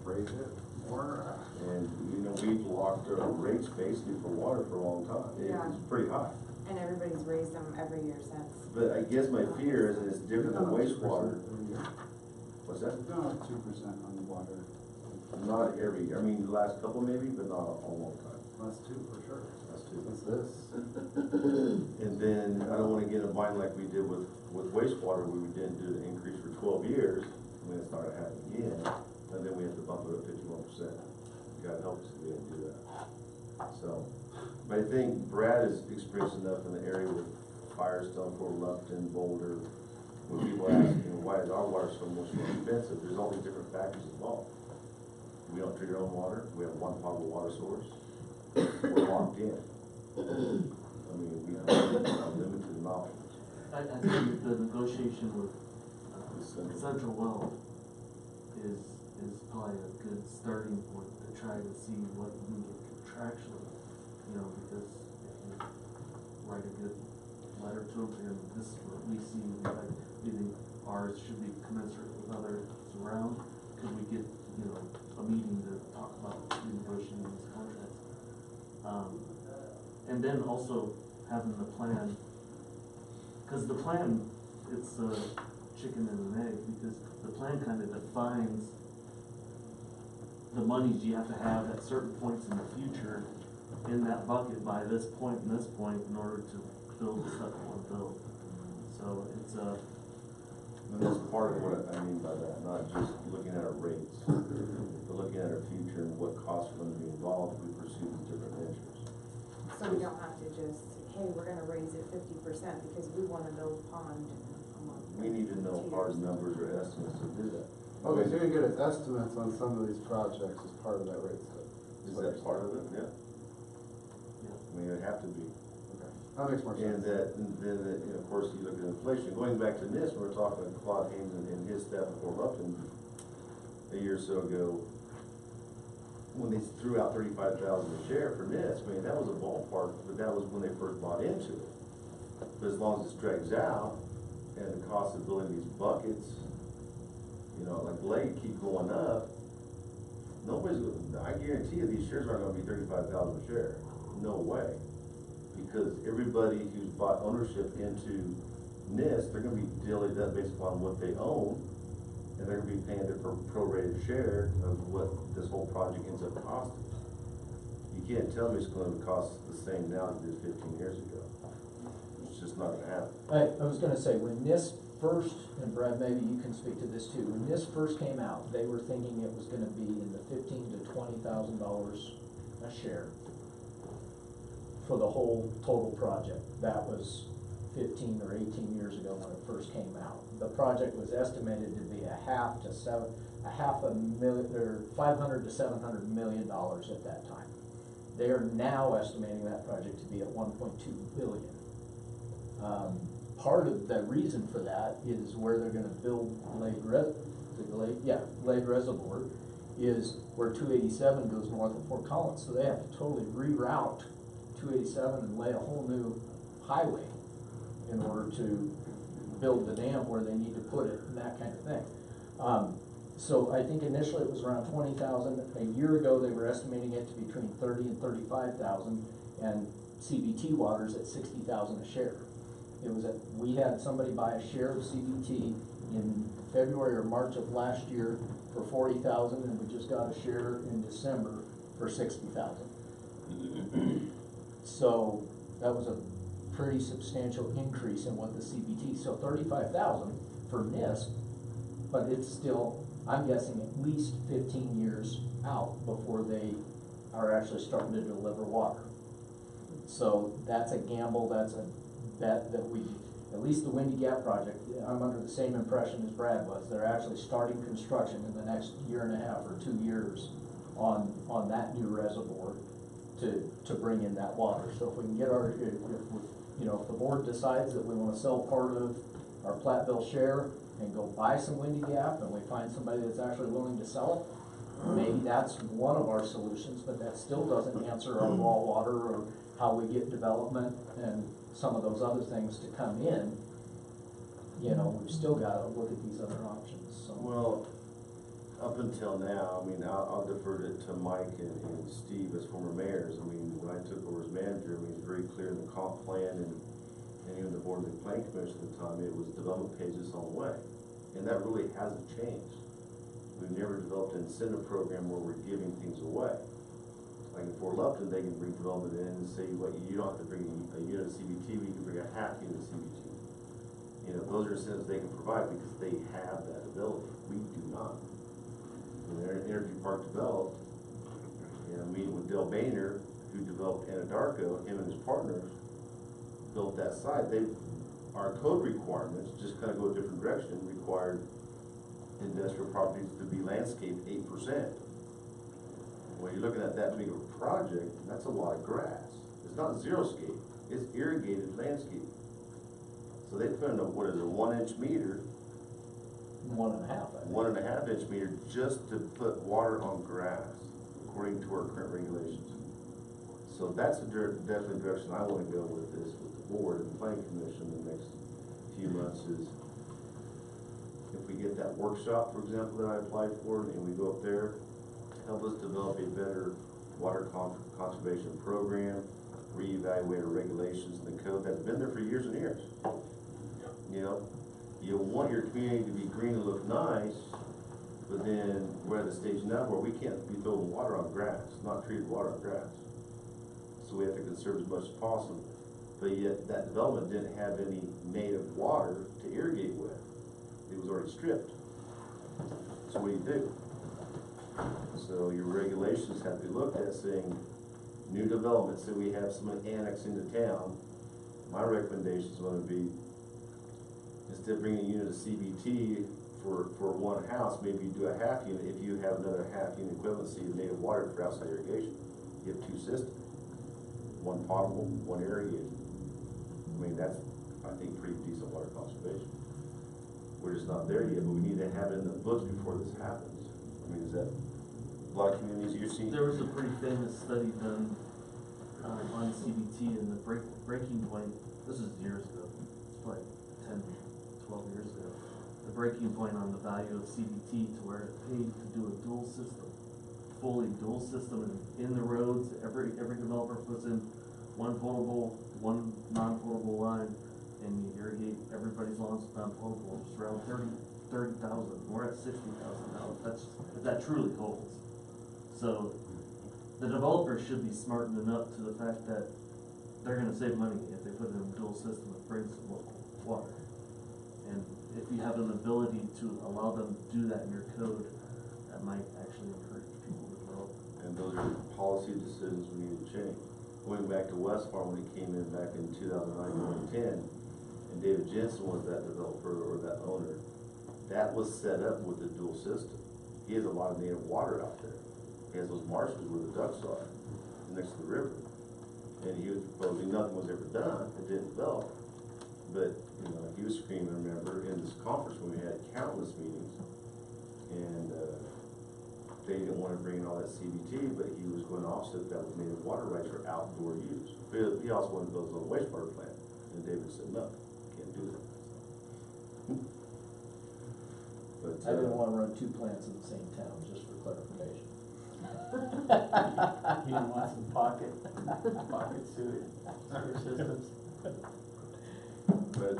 raise it more? And, you know, we've locked our rates basically for water for a long time. Yeah. It's pretty high. And everybody's raised them every year since. But I guess my fear is that it's different than wastewater. What's that? No, 2% on the water. Not every, I mean, the last couple maybe, but not a long time. That's 2 for sure. That's two. That's this. And then I don't wanna get in a bind like we did with wastewater, where we didn't do the increase for 12 years, and then it's not gonna happen again, and then we have to bump it up 51%. God help us if we didn't do that. So, but I think Brad is experienced enough in the area with Firestone, Fort Lupton, Boulder, when people ask, you know, why is our water so much more expensive? There's all these different factors involved. We don't treat our own water, we have one potable water source, we're locked in. I mean, we have limited knowledge. I think the negotiation with Central Well is probably a good starting point to try to see what we can get contractually, you know, because if you write a good letter to them, and this is what we see, like, we think ours should be commensurate with others around, could we get, you know, a meeting to talk about renegotiating these contracts? And then also having the plan, cause the plan, it's a chicken and an egg, because the plan kind of defines the monies you have to have at certain points in the future in that bucket by this point and this point in order to build the stuff you want to build. So it's And that's part of what I mean by that, not just looking at our rates, but looking at our future and what costs are gonna be involved if we pursue these different ventures. So we don't have to just, hey, we're gonna raise it 50% because we wanna build a pond. We need to know hard numbers or estimates to do that. Okay, so you're gonna get us estimates on some of these projects as part of that rate study. Is that part of it? Yeah. yeah. I mean, it'd have to be. Okay, that makes more And sense. then, you know, of course, you look at inflation, going back to this, we were talking with Claude Haynes and his staff before Lupton a year or so ago, when they threw out 35,000 a share for NIST, I mean, that was a ballpark, but that was when they first bought into it. But as long as this drags out, and the cost of building these buckets, you know, like Blade keep going up, nobody's, I guarantee you, these shares aren't gonna be 35,000 a share, no way. Because everybody who's bought ownership into NIST, they're gonna be dillied up based upon what they own, and they're gonna be paying their prorated share of what this whole project ends up costing. You can't tell me it's gonna cost the same now as it did 15 years ago. It's just not gonna happen. I was gonna say, when NIST first, and Brad, maybe you can speak to this too, when NIST first came out, they were thinking it was gonna be in the $15,000 to $20,000 a share for the whole total project. That was 15 or 18 years ago when it first came out. The project was estimated to be $500 to $700 million at that time. They are now estimating that project to be at 1.2 billion. Part of the reason for that is where they're gonna build Glade Reservoir is where 287 goes north of Fort Collins, so they have to totally reroute 287 and lay a whole new highway in order to build the dam where they need to put it and that kind of thing. So I think initially it was around 20,000. A year ago, they were estimating it to be between 30 and 35,000, and CBT Water's at 60,000 a share. It was we had somebody buy a share of CBT in February or March of last year for 40,000, and we just got a share in December for 60,000. So that was a pretty substantial increase in what the CBT, so 35,000 for NIST, but it's still, I'm guessing, at least 15 years out before they are actually starting to deliver water. So that's a gamble, that's a bet that we, at least the Windy Gap project, I'm under the same impression as Brad was, they're actually starting construction in the next year and a half or 2 years on that new reservoir to bring in that water. So if we can get if the board decides that we wanna sell part of our Platteville share and go buy some Windy Gap, and we find somebody that's actually willing to sell it, maybe that's one of our solutions, but that still doesn't answer our raw water or how we get development and some of those other things to come in. You know, we've still gotta look at these other options, so. Well, up until now, I mean, I'll defer to Mike and Steve as former mayors. I mean, when I took over as manager, I mean, it's very clear in the comp plan and even the board of the planning commission at the time, it was development pays us on the way. And that really hasn't changed. We've never developed an incentive program where we're giving things away. Like in Fort Lupton, they can bring development in and say, what, you don't have to bring a unit of CBT, but you can bring a half unit of CBT. You know, those are incentives they can provide because they have that ability. We do not. When Energy Park developed, you know, meeting with Dale Boehner, who developed Anadarko, him and his partners built that site. Our code requirements, just kind of go a different direction, required industrial properties to be landscaped 8%. When you're looking at that big of a project, that's a lot of grass. It's not xeriscape, it's irrigated landscape. So they put in a, what is it, 1 inch meter, 1.5, I think. 1.5 inch meter just to put water on grass, according to our current regulations. So that's definitely the direction I want to go with this, with the board and the planning commission in the next few months is, if we get that workshop, for example, that I applied for, and we go up there, help us develop a better water conservation program, reevaluate our regulations and the code that's been there for years and years. You know, you want your community to be green and look nice, but then we're at the stage now where we can't be throwing water on grass, not treated water on grass. So we have to conserve as much as possible. But yet that development didn't have any native water to irrigate with. It was already stripped. So what do? So your regulations have to be looked at saying, new development, say we have someone annex into town, my recommendation is going to be, instead of bringing a unit of CBT for one house, maybe you do a half unit if you have another half unit equivalency of native water for outside irrigation. You have 2 systems, one potable, one irrigated. I mean, that's, I think, pretty decent water conservation. We're just not there yet, but we need to have it in the books before this happens. I mean, is that a lot of communities you're seeing? There was a pretty famous study done on CBT and the breaking point. This is years ago. It's probably 10, 12 years ago. The breaking point on the value of CBT to where it paid to do a dual system, fully dual system in the roads. Every developer puts in one potable, one non-potable line, and you irrigate everybody's lawns with non-potable. It's around 30,000. We're at $60,000 now. If that truly holds. So the developers should be smartened enough to the fact that they're going to save money if they put in a dual system that brings some local water. And if you have an ability to allow them to do that in your code, that might actually encourage people to develop. And those are policy decisions we need to change. Going back to West Farm when it came in back in 2009, 2010, and David Jensen was that developer or that owner, that was set up with the dual system. He has a lot of native water out there. He has those marshes where the ducks are, next to the river. And he was proposing, nothing was ever done, it didn't develop. But, you know, he was screaming, I remember, in this conference when we had countless meetings, and they didn't want to bring in all that CBT, but he was going to offset that with native water rights for outdoor use. But he also wanted to build his own wastewater plant, and David said, no, can't do that. But, I didn't want to run 2 plants in the same town, just for clarification. You don't want some pocket sewer systems? But,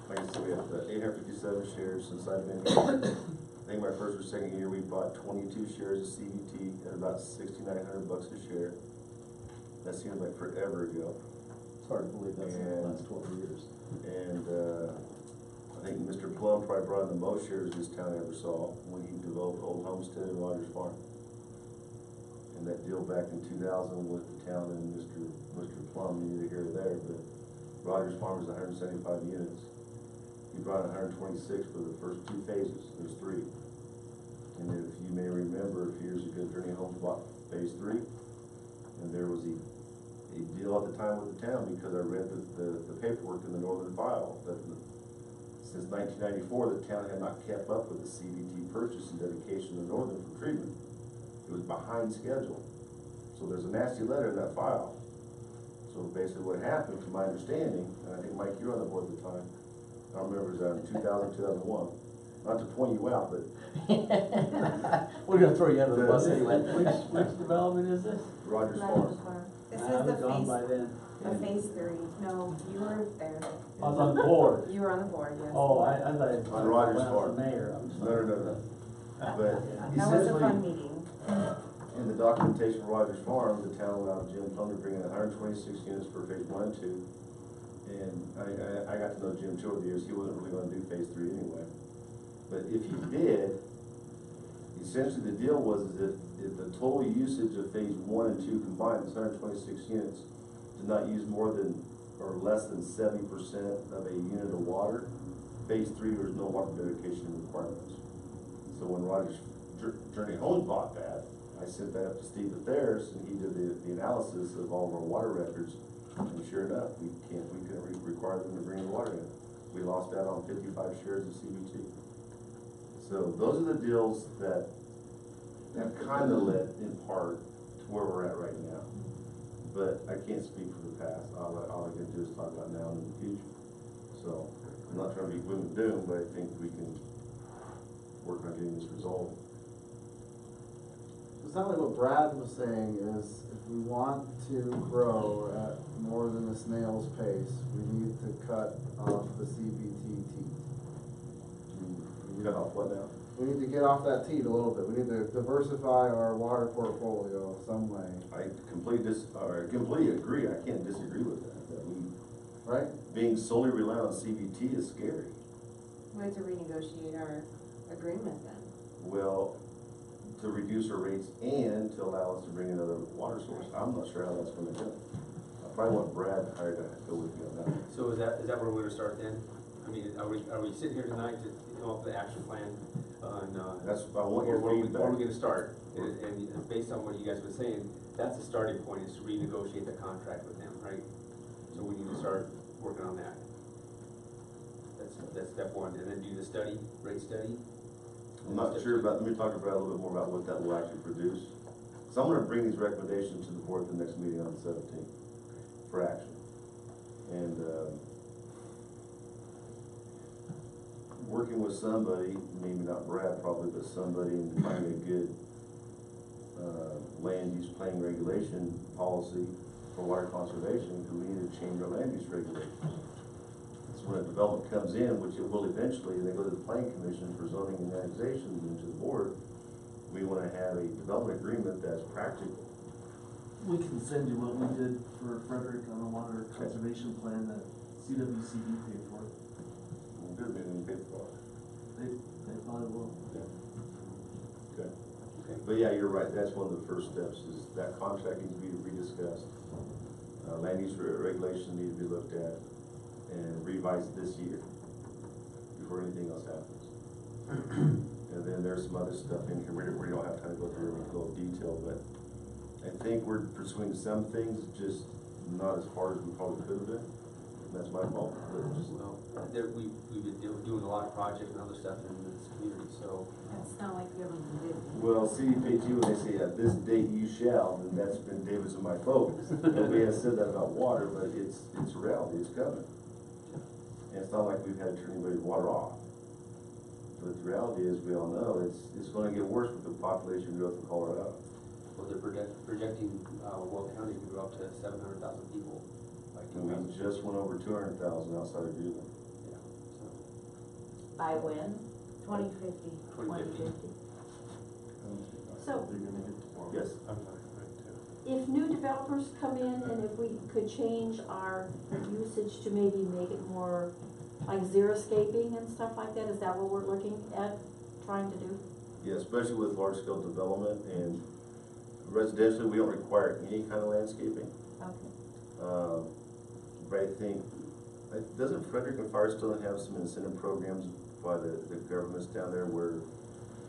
like I said, we have 857 shares since I've been here. I think my first or second year, we bought 22 shares of CBT at about $6,900 a share. That seems like forever ago. It's hard to believe that's in the last 12 years. And I think Mr. Plum probably brought in the most shares this town ever saw when he developed Old Homestead and Rogers Farm. And that deal back in 2000 with the town and Mr. Plum, neither here or there, but Rogers Farm is 175 units. He brought 126 for the first 2 phases. There's 3. And if you may remember, a few years ago, Journey Homes bought phase 3, and there was a deal at the time with the town because I read the paperwork in the northern file that Since 1994, the town had not kept up with the CBT purchase and dedication of Northern for treatment. It was behind schedule. So there's a nasty letter in that file. So basically what happened, from my understanding, and I think Mike, you were on the board at the time, I don't remember, it was in 2000, 2001, not to point you out, but We're gonna throw you under the bus anyway. Which development is this? Rogers Rogers Farm. Farm. This I is the was gone by phase, then. the phase 3. No, you were there. I was on the board. You were on the board, yes. Oh, I thought it was On Rogers when I was Farm. the mayor. I'm No, sorry. no, no, no. But That was a fun essentially, meeting. in the documentation for Rogers Farm, the town allowed Jim Plum to bring in 126 units for phase 1 and 2. And I got to know Jim too over the years. He wasn't really gonna do phase 3 anyway. But if he did, essentially the deal was is if the total usage of phase 1 and 2 combined, this 126 units, did not use more than or less than 70% of a unit of water, phase 3 there was no water dedication requirements. So when Rogers Journey Home bought that, I sent that up to Steve at theirs, and he did the analysis of all of our water records. And sure enough, we couldn't require them to bring the water in. We lost out on 55 shares of CBT. So those are the deals that have kind of led in part to where we're at right now. But I can't speak for the past. All I can do is talk about now and in the future. So I'm not trying to be gloom and doom, but I think we can work on getting this resolved. It sounds like what Brad was saying is if we want to grow at more than a snail's pace, we need to cut off the CBT teat. Cut off what now? We need to get off that teat a little bit. We need to diversify our water portfolio some way, I completely agree. I can't disagree with that. That right? being solely reliant on CBT is scary. We had to renegotiate our agreement then. Well, to reduce our rates and to allow us to bring in other water source. I'm not sure how that's gonna go. I probably want Brad hired to go with me on that. So is that where we're gonna start then? I mean, are we sitting here tonight to come up with an action plan on, That's, I want your where are we feedback. gonna start? And based on what you guys were saying, that's the starting point, is to renegotiate the contract with them, right? So we need to start working on that. That's step one, and then do the study, rate study. I'm not sure about, let me talk about a little bit more about what that will actually produce. So I'm gonna bring these recommendations to the board at the next meeting on the 17th for action. And, working with somebody, maybe not Brad probably, but somebody, and finding a good, land use plan regulation policy for water conservation, because we need to change our land use regulations. So when a development comes in, which it will eventually, and they go to the planning commission for zoning and annexation and to the board, we wanna have a development agreement that's practical. We can send you what we did for Frederick on the water conservation plan that CWCD paid for. Well, good, maybe we pay for it. They probably will. Okay. But yeah, you're right, that's one of the first steps, is that contract needs to be rediscussed. Land use regulations need to be looked at and revised this year before anything else happens. And then there's some other stuff in here, we don't have time to go through every little detail, but I think we're pursuing some things, just not as far as we probably could have been. That's my fault, but just, Well, we've been doing a lot of projects and other stuff in this community, so. It's not like you ever did. well, CDPG, when they say at this date you shall, then that's been David's and my folks. Nobody has said that about water, but it's a reality, it's coming. And it's not like we've had to turn anybody's water off. But the reality is, we all know, it's gonna get worse with the population growth in Colorado. Well, they're projecting, Weld County to grow up to 700,000 people. And we just went over 200,000 outside of Greeley. Yeah, so. By when? 2050. 2050. So They're gonna get to more. Yes. if new developers come in and if we could change our usage to maybe make it more like xeriscaping and stuff like that, is that what we're looking at trying to do? Yeah, especially with large scale development and residentially, we don't require any kind of landscaping. Okay. But I think, doesn't Frederick and Firestone have some incentive programs by the governments down there where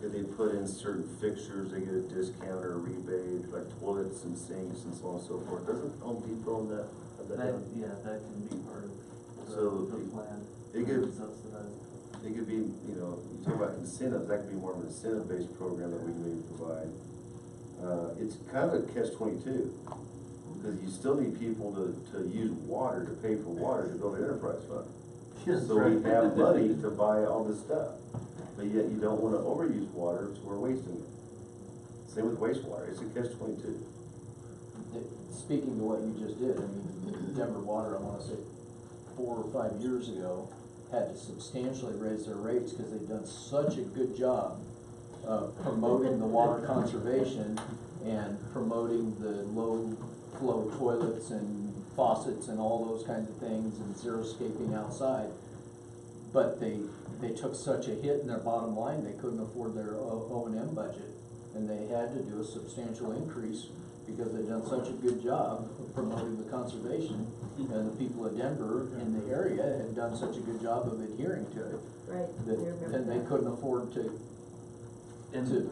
if they put in certain fixtures, they get a discount or a rebate, like toilets and sinks and so on and so forth? Doesn't Home Depot and that have that? Yeah, that can be part of So the plan. they give- Subsidized. it could be, you know, you talk about incentives, that could be more of an incentive-based program that we can maybe provide. It's kind of a catch-22, because you still need people to use water, to pay for water to build an enterprise fund. So we have money to buy all this stuff, but yet you don't wanna overuse water, so we're wasting it. Same with wastewater, it's a catch-22. Speaking to what you just did, I mean, Denver Water, I wanna say 4 or 5 years ago, had to substantially raise their rates because they've done such a good job of promoting the water conservation and promoting the low flow toilets and faucets and all those kinds of things and zero-scaping outside. But they took such a hit in their bottom line, they couldn't afford their O&M budget. And they had to do a substantial increase because they'd done such a good job of promoting the conservation. And the people of Denver in the area had done such a good job of adhering to it. Right, I remember That they that. couldn't afford to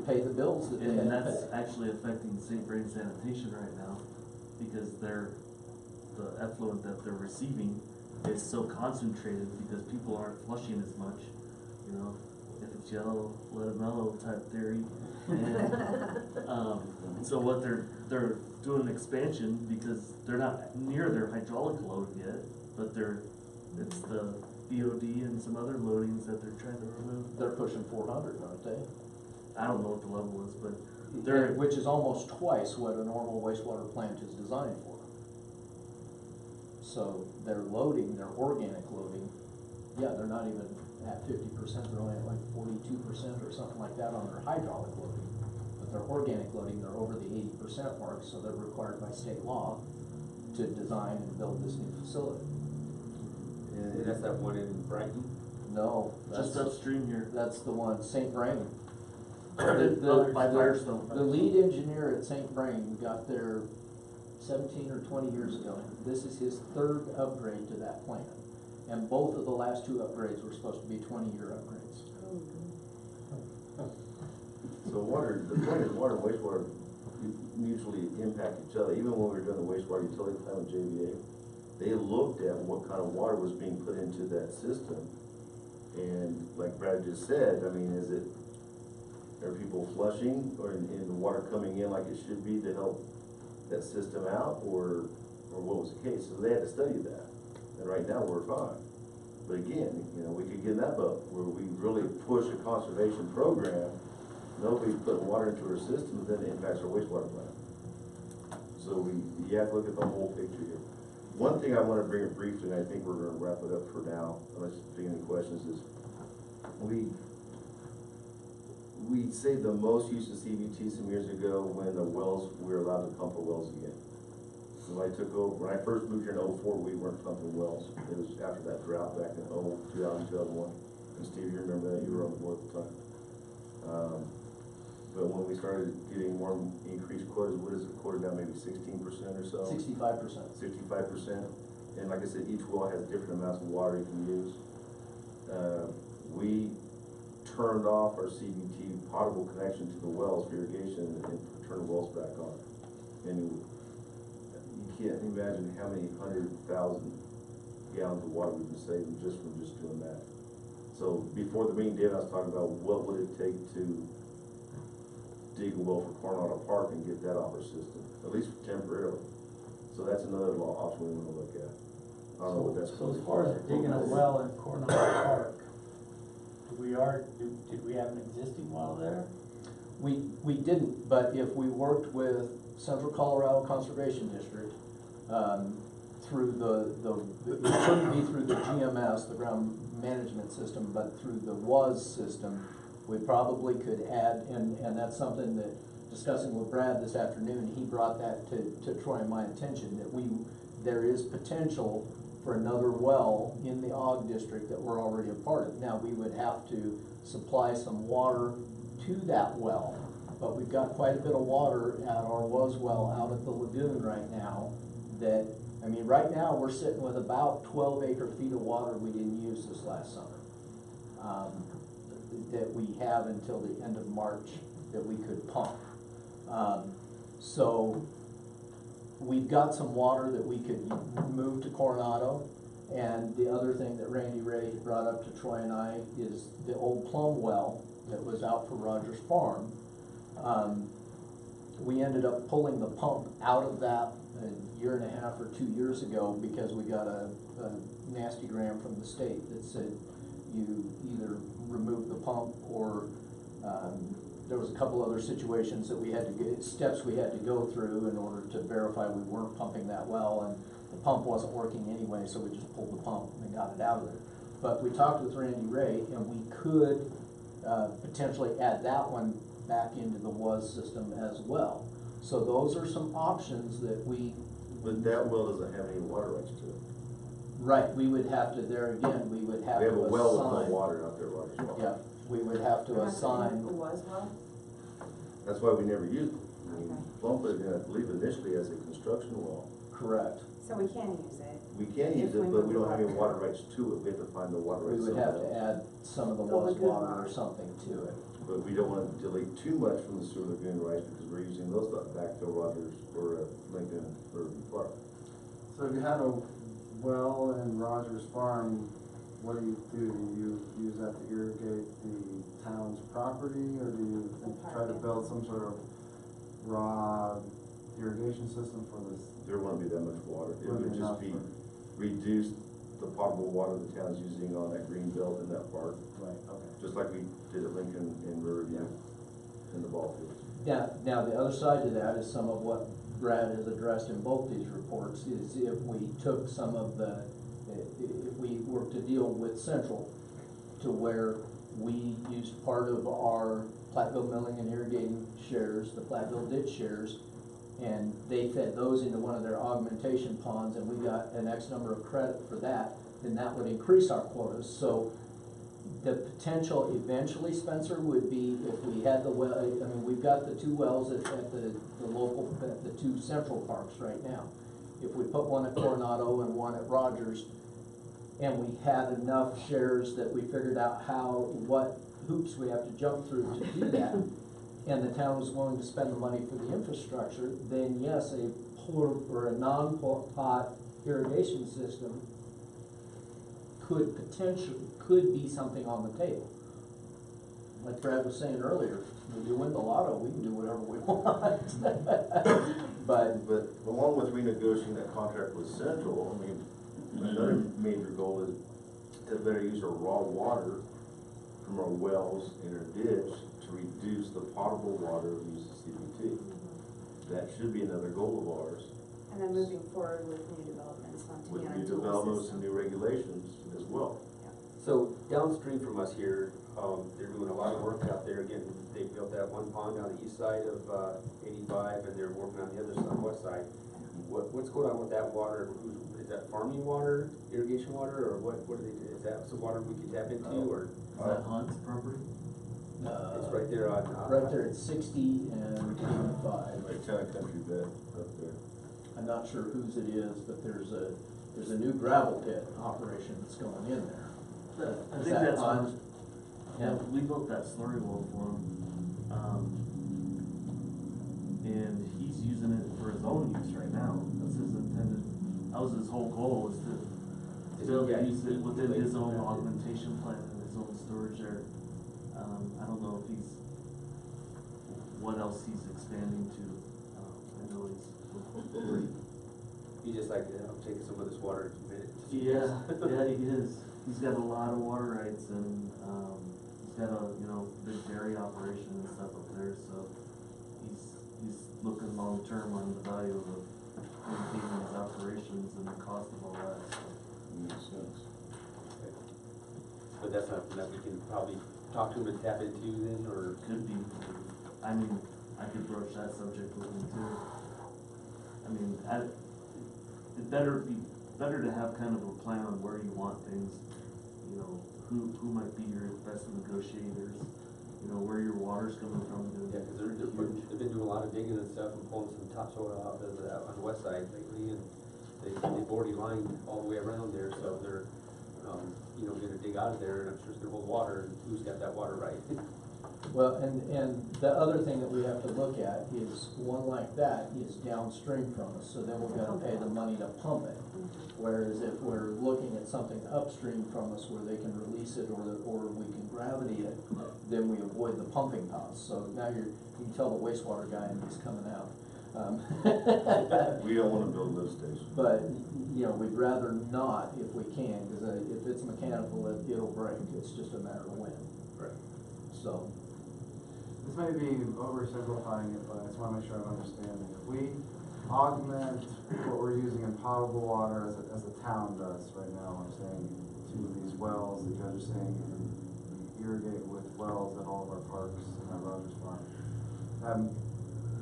pay the bills that they had And to that's pay. actually affecting St. Vrain sanitation right now, because the effluent that they're receiving is so concentrated because people aren't flushing as much, you know? If it's yellow, let it mellow type theory. And, so what they're doing an expansion because they're not near their hydraulic load yet, but it's the BOD and some other loadings that they're trying to remove. They're pushing 400, aren't they? I don't know what the level is, but Which is almost twice what a normal wastewater plant is designed for. So their loading, their organic loading, yeah, they're not even at 50%, they're only at like 42% or something like that on their hydraulic loading. But their organic loading, they're over the 80% mark, so they're required by state law to design and build this new facility. And that's that one in Brighton? No, just upstream here. that's the one, St. Vrain. Up by Firestone. The lead engineer at St. Vrain got there 17 or 20 years ago. This is his 3rd upgrade to that plant. And both of the last 2 upgrades were supposed to be 20-year upgrades. So water, the point is water and wastewater mutually impact each other. Even when we were doing the wastewater utility plan with JVA, they looked at what kind of water was being put into that system. And like Brad just said, I mean, are people flushing or in the water coming in like it should be to help that system out, or what was the case? So they had to study that. And right now we're fine. But again, you know, we could get in that boat where we really push a conservation program. Nobody's putting water into our system, then it impacts our wastewater plant. So you have to look at the whole picture here. One thing I want to bring up briefly, and I think we're going to wrap it up for now, unless you have any questions, is we saved the most use of CVT some years ago when the wells, we were allowed to pump our wells again. So when I took over, when I first moved here in '04, we weren't pumping wells. It was after that drought back in 2000, 2001. And Steve, you remember that, you were on the board at the time. But when we started getting more increased quotas, what is it, quoted down maybe 16% or so? 65%. 65%. And like I said, each well has different amounts of water you can use. We turned off our CVT potable connection to the wells for irrigation and turned the wells back on. And you can't imagine how many 100,000 gallons of water we've been saving just from just doing that. So before the meeting, Dave, I was talking about what would it take to dig a well for Coronado Park and get that off our system, at least temporarily. So that's another option we want to look at. I don't know what that's. So as far as digging a well in Coronado Park, did we have an existing well there? We didn't, but if we worked with Central Colorado Conservation District, through it couldn't be through the GMS, the ground management system, but through the WAS system, we probably could add, and that's something that, discussing with Brad this afternoon, he brought that to Troy and my attention, that there is potential for another well in the OG district that we're already a part of. Now, we would have to supply some water to that well, but we've got quite a bit of water at our WAS well out at the lagoon right now that, I mean, right now, we're sitting with about 12 acre-feet of water we didn't use this last summer. That we have until the end of March that we could pump. So we've got some water that we could move to Coronado. And the other thing that Randy Ray had brought up to Troy and I is the old plumb well that was out for Rogers Farm. We ended up pulling the pump out of that a year and a half or 2 years ago because we got a nasty gram from the state that said you either remove the pump or, there was a couple other situations that we had to get, steps we had to go through in order to verify we weren't pumping that well, and the pump wasn't working anyway, so we just pulled the pump and got it out of there. But we talked with Randy Ray, and we could potentially add that one back into the WAS system as well. So those are some options that we. But that well doesn't have any water rights to it. Right, we would have to, there again, we would have We to have assign. a well with no water out there, Rogers Well. Yeah, we would have to assign. Who was well? That's why we never used it. We Okay. plumped it, I believe initially as a construction well. Correct. So we can use it. We can use it, but we don't have any water rights to it. We have to find the water We rights would have to somewhere else. add some of the The WAS lagoon water or water. something to it. But we don't want to delete too much from the sewer lagoon rights because we're using those to backfill Rogers or Lincoln or Park. So if you had a well in Rogers Farm, what do? Do you use that to irrigate the town's property, or do you try to build some sort of raw irrigation system for this? There wouldn't be that much water. It Wouldn't would be just enough be for- reduce the potable water the town's using on that green belt in that park, Right, okay. just like we did at Lincoln and Riverview in the ball fields. Now, the other side to that is some of what Brad has addressed in both these reports, is if we took some of the, if we were to deal with Central to where we used part of our Platteville milling and irrigating shares, the Platteville ditch shares, and they fed those into one of their augmentation ponds, and we got an X number of credit for that, then that would increase our quotas. So the potential eventually, Spencer, would be if we had the well, I mean, we've got the two wells at the local, at the two central parks right now. If we put one at Coronado and one at Rogers, and we had enough shares that we figured out what hoops we have to jump through to do that, and the town was willing to spend the money for the infrastructure, then yes, a pour, or a non-pot irrigation system could be something on the table. Like Brad was saying earlier, if we win the lotto, we can do whatever we want. But along with renegotiating that contract with Central, I mean, another major goal is to better use our raw water from our wells in our ditch to reduce the potable water we use as CPT. That should be another goal of ours, And then moving forward with new developments on with Tiana new Tool developments and System. new regulations as well. So downstream from us here, they're doing a lot of work out there, again, they built that one pond on the east side of, 85, and they're working on the other side, west side. What's going on with that water? Is that farming water, irrigation water, or what do they do? Is that some water we can tap into, or? Is that Hunt's property? It's right there on. Right there at 60 and 85. Like Town of Country bed up there. I'm not sure whose it is, but there's a new gravel pit operation that's going in there. I Is think that that's on? Hunt. Yeah, we built that slurry wall for him. And he's using it for his own use right now. That's his intended, that was his whole goal, was to build, use it within his own augmentation plant and his own storage area. I don't know if what else he's expanding to. I know He just like, taking some of this water to minute. yeah, he is. He's got a lot of water rights, and, he's got a, big dairy operation and stuff up there, so he's looking long-term on the value of maintaining his operations and the cost of all that, so. Makes sense. But that's something that we can probably talk to him and tap into then, or? Could be, I mean, I could broach that subject with him too. I mean, it'd better to have kind of a plan on where you want things, who might be your best negotiators, where your water's coming from. Yeah, cause they've been doing a lot of digging and stuff and pulling some topsoil out of that on the west side lately, and they've already lined all the way around there, so they're, gonna dig out of there, and I'm sure it's gonna hold water, and who's got that water right? Well, and the other thing that we have to look at is, one like that is downstream from us, so then we're gonna pay the money to pump it. Whereas if we're looking at something upstream from us where they can release it or we can gravity it, then we avoid the pumping costs. So now you can tell the wastewater guy and he's coming out. We don't wanna build lift stations. But, you know, we'd rather not if we can, because if it's mechanical, it'll break, it's just a matter of when. Right. So, This may be oversimplifying it, but I just wanna make sure I'm understanding. If we augment what we're using in potable water as a town does right now, I'm saying two of these wells that you guys are saying we irrigate with wells at all of our parks and at Rogers Farm. That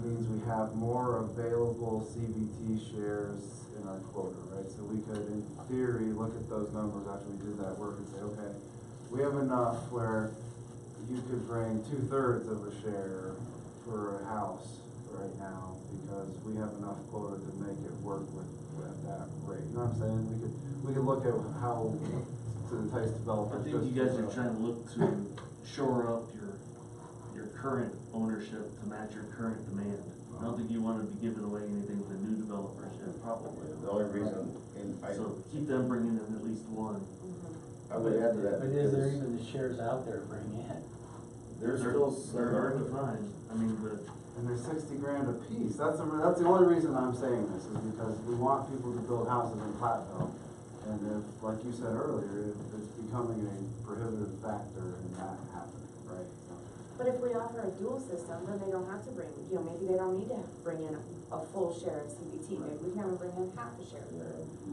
means we have more available CBT shares in our quota, right? So we could, in theory, look at those numbers after we did that work and say, okay, we have enough where you could bring 2/3 of a share for a house right now, because we have enough quota to make it work with that rate. You know what I'm saying? We could look at how to entice I developers. think you guys are trying to look to shore up your current ownership to match your current demand. I don't think you wanna be giving away anything with a new developer yet, probably. The only reason, and So keep them bringing in at least one. I would add to that. But is there because even the shares out there to bring in? There's still some. They're hard to find. I mean, And they're 60 grand a piece. That's the only reason I'm saying this, is because we want people to build houses in Platteville. And if, like you said earlier, if it's becoming a prohibitive factor in that happening, right? So, But if we offer a dual system, then they don't have to bring, you know, maybe they don't need to bring in a full share of CBT, maybe we can have them bring in half a share.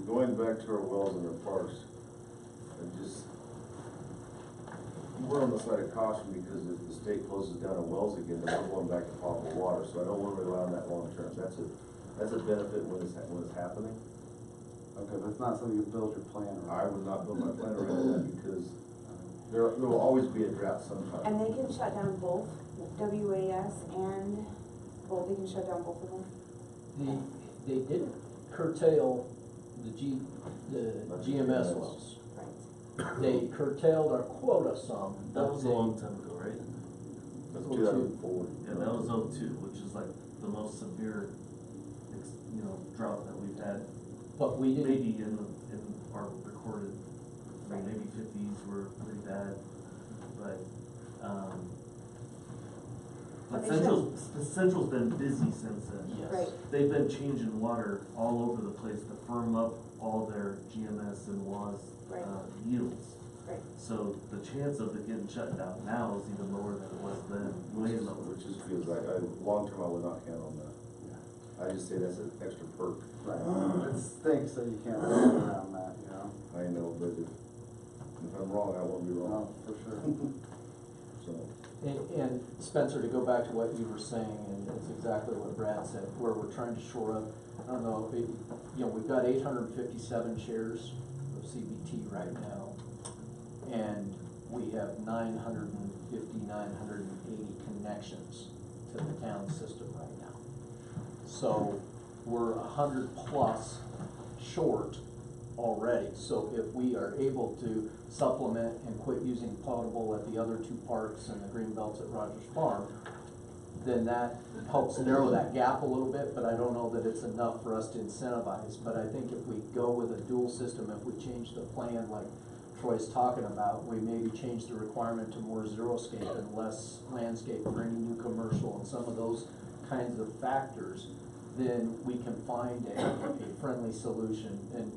Going back to our wells and our parks, and just, we're on the side of caution because if the state closes down our wells again, then we're going back to potable water, so I don't wanna rely on that long term. That's a benefit when it's happening. okay, but it's not something you build your plan around. I would not build my plan around that because there will always be a drought sometime. And they can shut down both WAS and, well, they can shut down both of them? they didn't curtail the GMS wells. Right. They curtailed our quota some. that was a long time ago, right? That's 2004. Yeah, that was 02, which is like the most severe, drought that we've had. But we didn't. Maybe in our recorded, maybe 50s were pretty bad, but But they Central's been busy since then. Yes. Right. They've been changing water all over the place to firm up all their GMS and WAS Right. yields. Right. So the chance of it getting shut down now is even lower than it was then, way lower. Which just feels like, long term, I would not count on that. I just say that's an extra perk. Right. It stinks that you can't work around that, you know? I know, but if I'm wrong, I won't be No, wrong. for sure. So, And Spencer, to go back to what you were saying, and it's exactly what Brad said, where we're trying to shore up, I don't know, we've got 857 shares of CBT right now, and we have 980 connections to the town system right now. So we're 100+ short already. So if we are able to supplement and quit using potable at the other two parks and the green belts at Rogers Farm, then that helps narrow that gap a little bit, but I don't know that it's enough for us to incentivize. But I think if we go with a dual system, if we change the plan like Troy's talking about, we maybe change the requirement to more xeriscape and less landscape for any new commercial and some of those kinds of factors, then we can find a friendly solution. And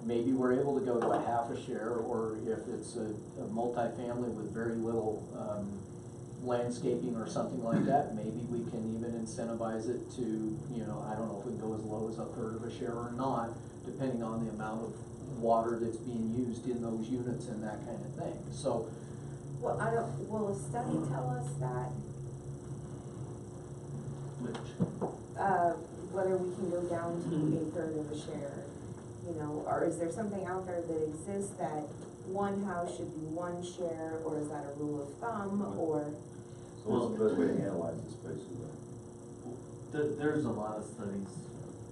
maybe we're able to go to a half a share, or if it's a multifamily with very little landscaping or something like that, maybe we can even incentivize it to, I don't know if we can go as low as 1/3 of a share or not, depending on the amount of water that's being used in those units and that kind of thing. So, Well, will a study tell us that, whether we can go down to 1/3 of a share, or is there something out there that exists that one house should be one share, or is that a rule of thumb, or? so what's the best way to analyze this basically? There's a lot of studies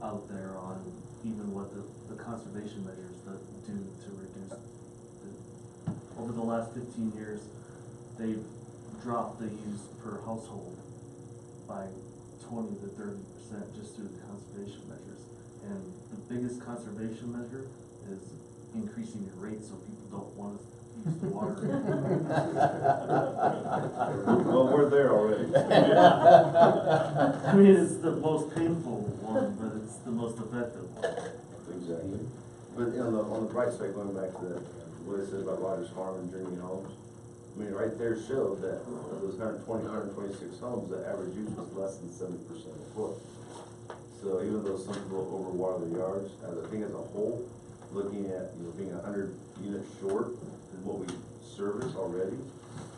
out there on even what the conservation measures that do to reduce over the last 15 years, they've drop the use per household by 20 to 30% just through the conservation measures. And the biggest conservation measure is increasing your rate so people don't want to use the water. Well, we're there already. I mean, it's the most painful one, but it's the most effective one. Exactly. But on the bright side, going back to what it said about Rogers Farm and Dreamy Homes, I mean, right there showed that of those 126 homes, the average use was less than 70% of the foot. So even though some people overwater their yards, as I think as a whole, looking at, being 100 units short is what we service already,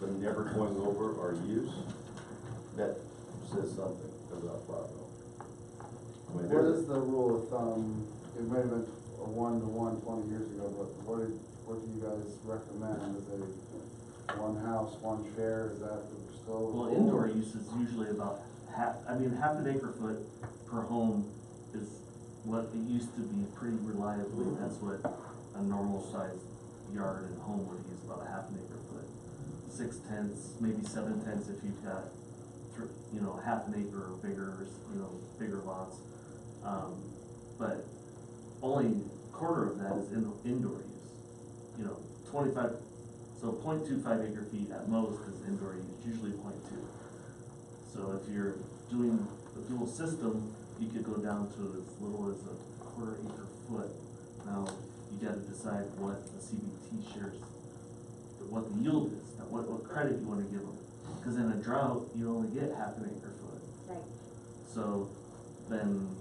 but never going over our use, that says something about Platteville. I mean, What is the rule of thumb? It might have been a 1-to-1 20 years ago, but what do you guys recommend? Is it one house, one share? Is that still? Well, indoor use is usually about half an acre foot per home is what it used to be pretty reliably. That's what a normal sized yard and home would use, about a half an acre foot. 6/10, maybe 7/10 if you've got, half an acre or bigger, bigger lots. But only a quarter of that is indoor use. 25, so 0.25 acre feet at most is indoor use, usually 0.2. So if you're doing a dual system, you could go down to as little as a quarter acre foot. Now, you gotta decide what the CBT shares, what the yield is, what credit you wanna give them. Cause in a drought, you only get half an acre foot. Right. So then,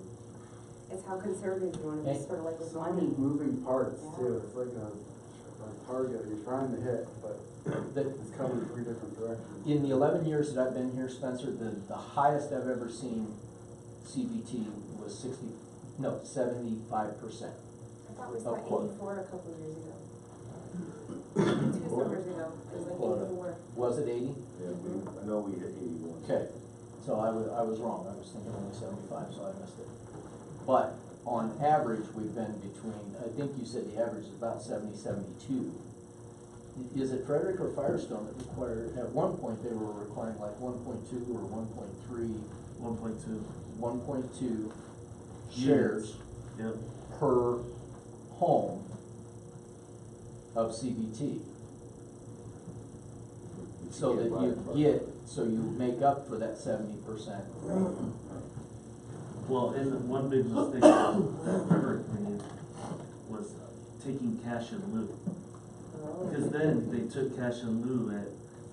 It's how conservative you wanna be, sort of like with So many money. moving parts Yeah. too. It's like a target you're trying to hit, but it's coming in 3 different directions. In the 11 years that I've been here, Spencer, the highest I've ever seen CBT was 75%. I thought we Of saw quota. 84 a couple of years ago. 2 summers ago, it was like Quota. 84. Was it 80? Yeah, I know we hit 81. Okay, so I was wrong, I was thinking only 75, so I missed it. But on average, we've been between, I think you said the average is about 70, 72. Is it Frederick or Firestone that required, at one point they were requiring like 1.2 or 1.3, 1.2. 1.2 shares Yep. per home of CBT? So that you make up for that 70%. Well, and one big mistake that Frederick made was taking cash in lieu. Because then they took cash in lieu at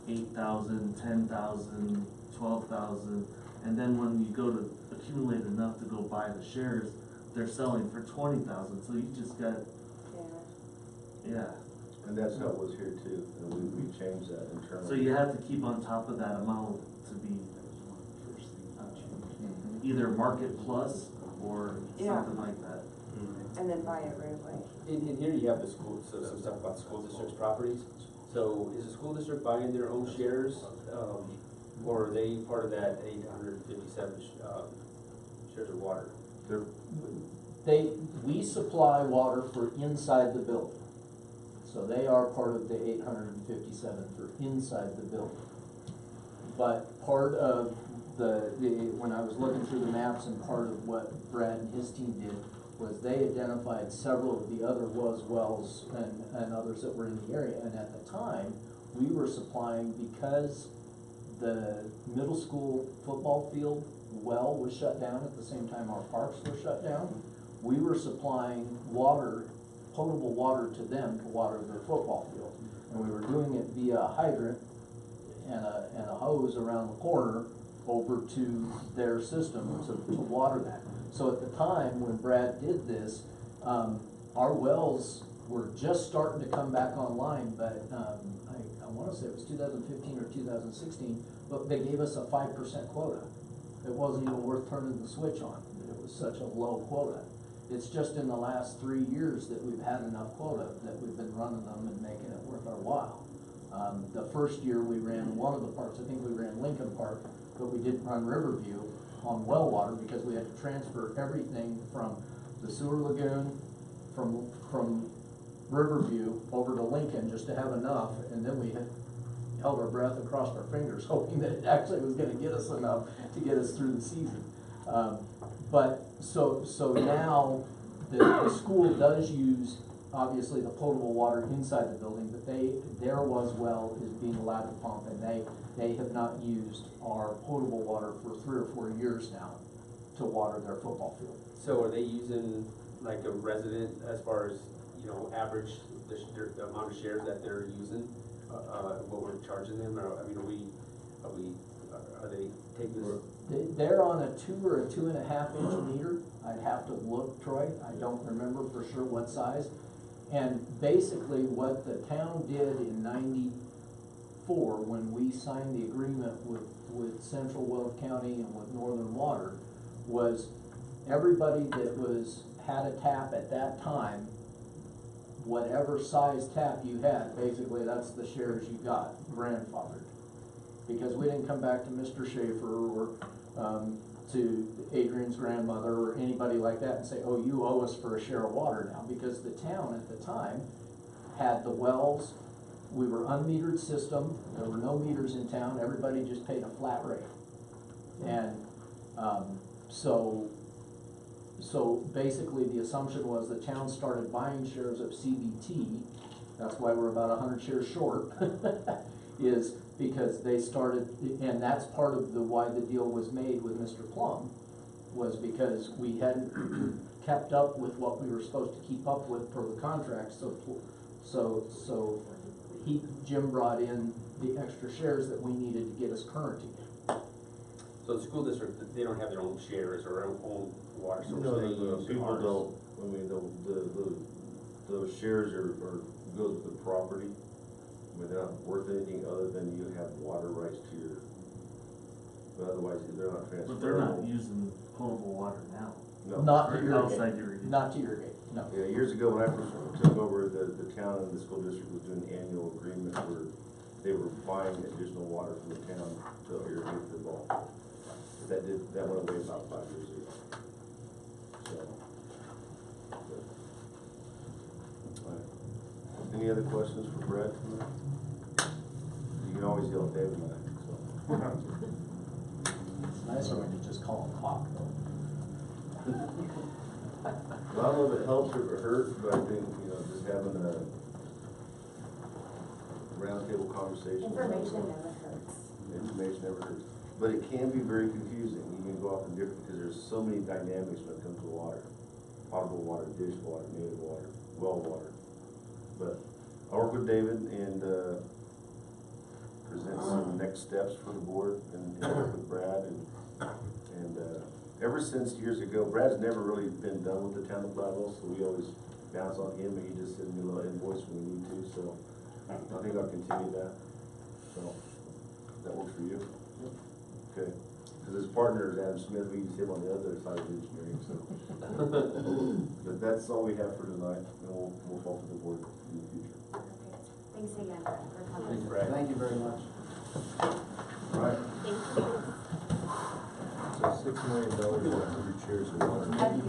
8,000, 10,000, 12,000, and then when you go to accumulate enough to go buy the shares, they're selling for 20,000. So you just got, yeah. And that's how it was here too, and we changed that internally. So you have to keep on top of that amount to be either market plus or something like that. And then buy it right away. In here you have the school, so some stuff about school district's properties. So is the school district buying their own shares, or are they part of that 857 shares of water? We supply water for inside the building. So they are part of the 857 for inside the building. But part of when I was looking through the maps, and part of what Brad and his team did was they identified several of the other wells and others that were in the area. And at the time, we were supplying, because the middle school football field well was shut down at the same time our parks were shut down, we were supplying water, potable water to them to water their football field. And we were doing it via a hydrant and a hose around the corner over to their system to water that. So at the time when Brad did this, our wells were just starting to come back online, but I want to say it was 2015 or 2016, but they gave us a 5% quota. It wasn't even worth turning the switch on. It was such a low quota. It's just in the last 3 years that we've had enough quota that we've been running them and making it worth our while. The first year we ran one of the parks, I think we ran Lincoln Park, but we didn't run Riverview on well water because we had to transfer everything from the sewer lagoon, from Riverview over to Lincoln just to have enough, and then we had, held our breath and crossed our fingers, hoping that it actually was gonna get us enough to get us through the season. So now, the school does use, obviously, the potable water inside the building, but their was well is being allowed to pump, and they have not used our potable water for 3 or 4 years now to water their football field. So are they using like a resident as far as, you know, average, the amount of shares that they're using? What we're charging them, or, I mean, are they taking this? They're on a 2 or a 2.5 inch meter. I'd have to look, Troy, I don't remember for sure what size. And basically what the town did in '94, when we signed the agreement with Central Weld County and with Northern Water, was everybody that had a tap at that time, whatever size tap you had, basically that's the shares you got, grandfathered. Because we didn't come back to Mr. Schaefer or to Adrian's grandmother or anybody like that and say, oh, you owe us for a share of water now, because the town at the time had the wells. We were unmetered system, there were no meters in town, everybody just paid a flat rate. And so basically the assumption was the town started buying shares of CBT, that's why we're about 100 shares short, is because they started, and that's part of why the deal was made with Mr. Plum, was because we hadn't kept up with what we were supposed to keep up with per the contract, so Jim brought in the extra shares that we needed to get us current again. So the school district, they don't have their own shares or their own water source? No, They the use people ours. don't, I mean, those shares are goes with the property. I mean, they're not worth anything other than you have water rights to your, but otherwise, they're not transferable. But they're not using potable water now. No. Not to Or outside irrigate, irrigation. not to irrigate, no. Yeah, years ago, when I first took over, the town and the school district was doing an annual agreement where they were buying additional water from the town to irrigate the ball. But that went away about 5 years ago. So. Alright. Any other questions for Brad tonight? You can always yell at David and I, so. It's nicer when you just call him Hawk, though. Well, I don't know if it helps or hurts, but I think, you know, just having a roundtable conversation. Information never hurts. Information never hurts. But it can be very confusing. You can go off in different, because there's so many dynamics when it comes to water. Potable water, dish water, native water, well water. But I'll work with David and present some next steps for the board and work with Brad and ever since years ago, Brad's never really been done with the Town of Platteville, so we always bounce on him and he just sends me a little invoice when we need to, so I think I'll continue that. So, that works for you? Okay, because his partner is Adam Smith, we use him on the other side of engineering, so. But that's all we have for tonight, and we'll talk to the board in the future. Thanks again for coming. Thanks, Brad. Thank you very much. All right. Thank you. So $6 million for 100 shares of water. Have you-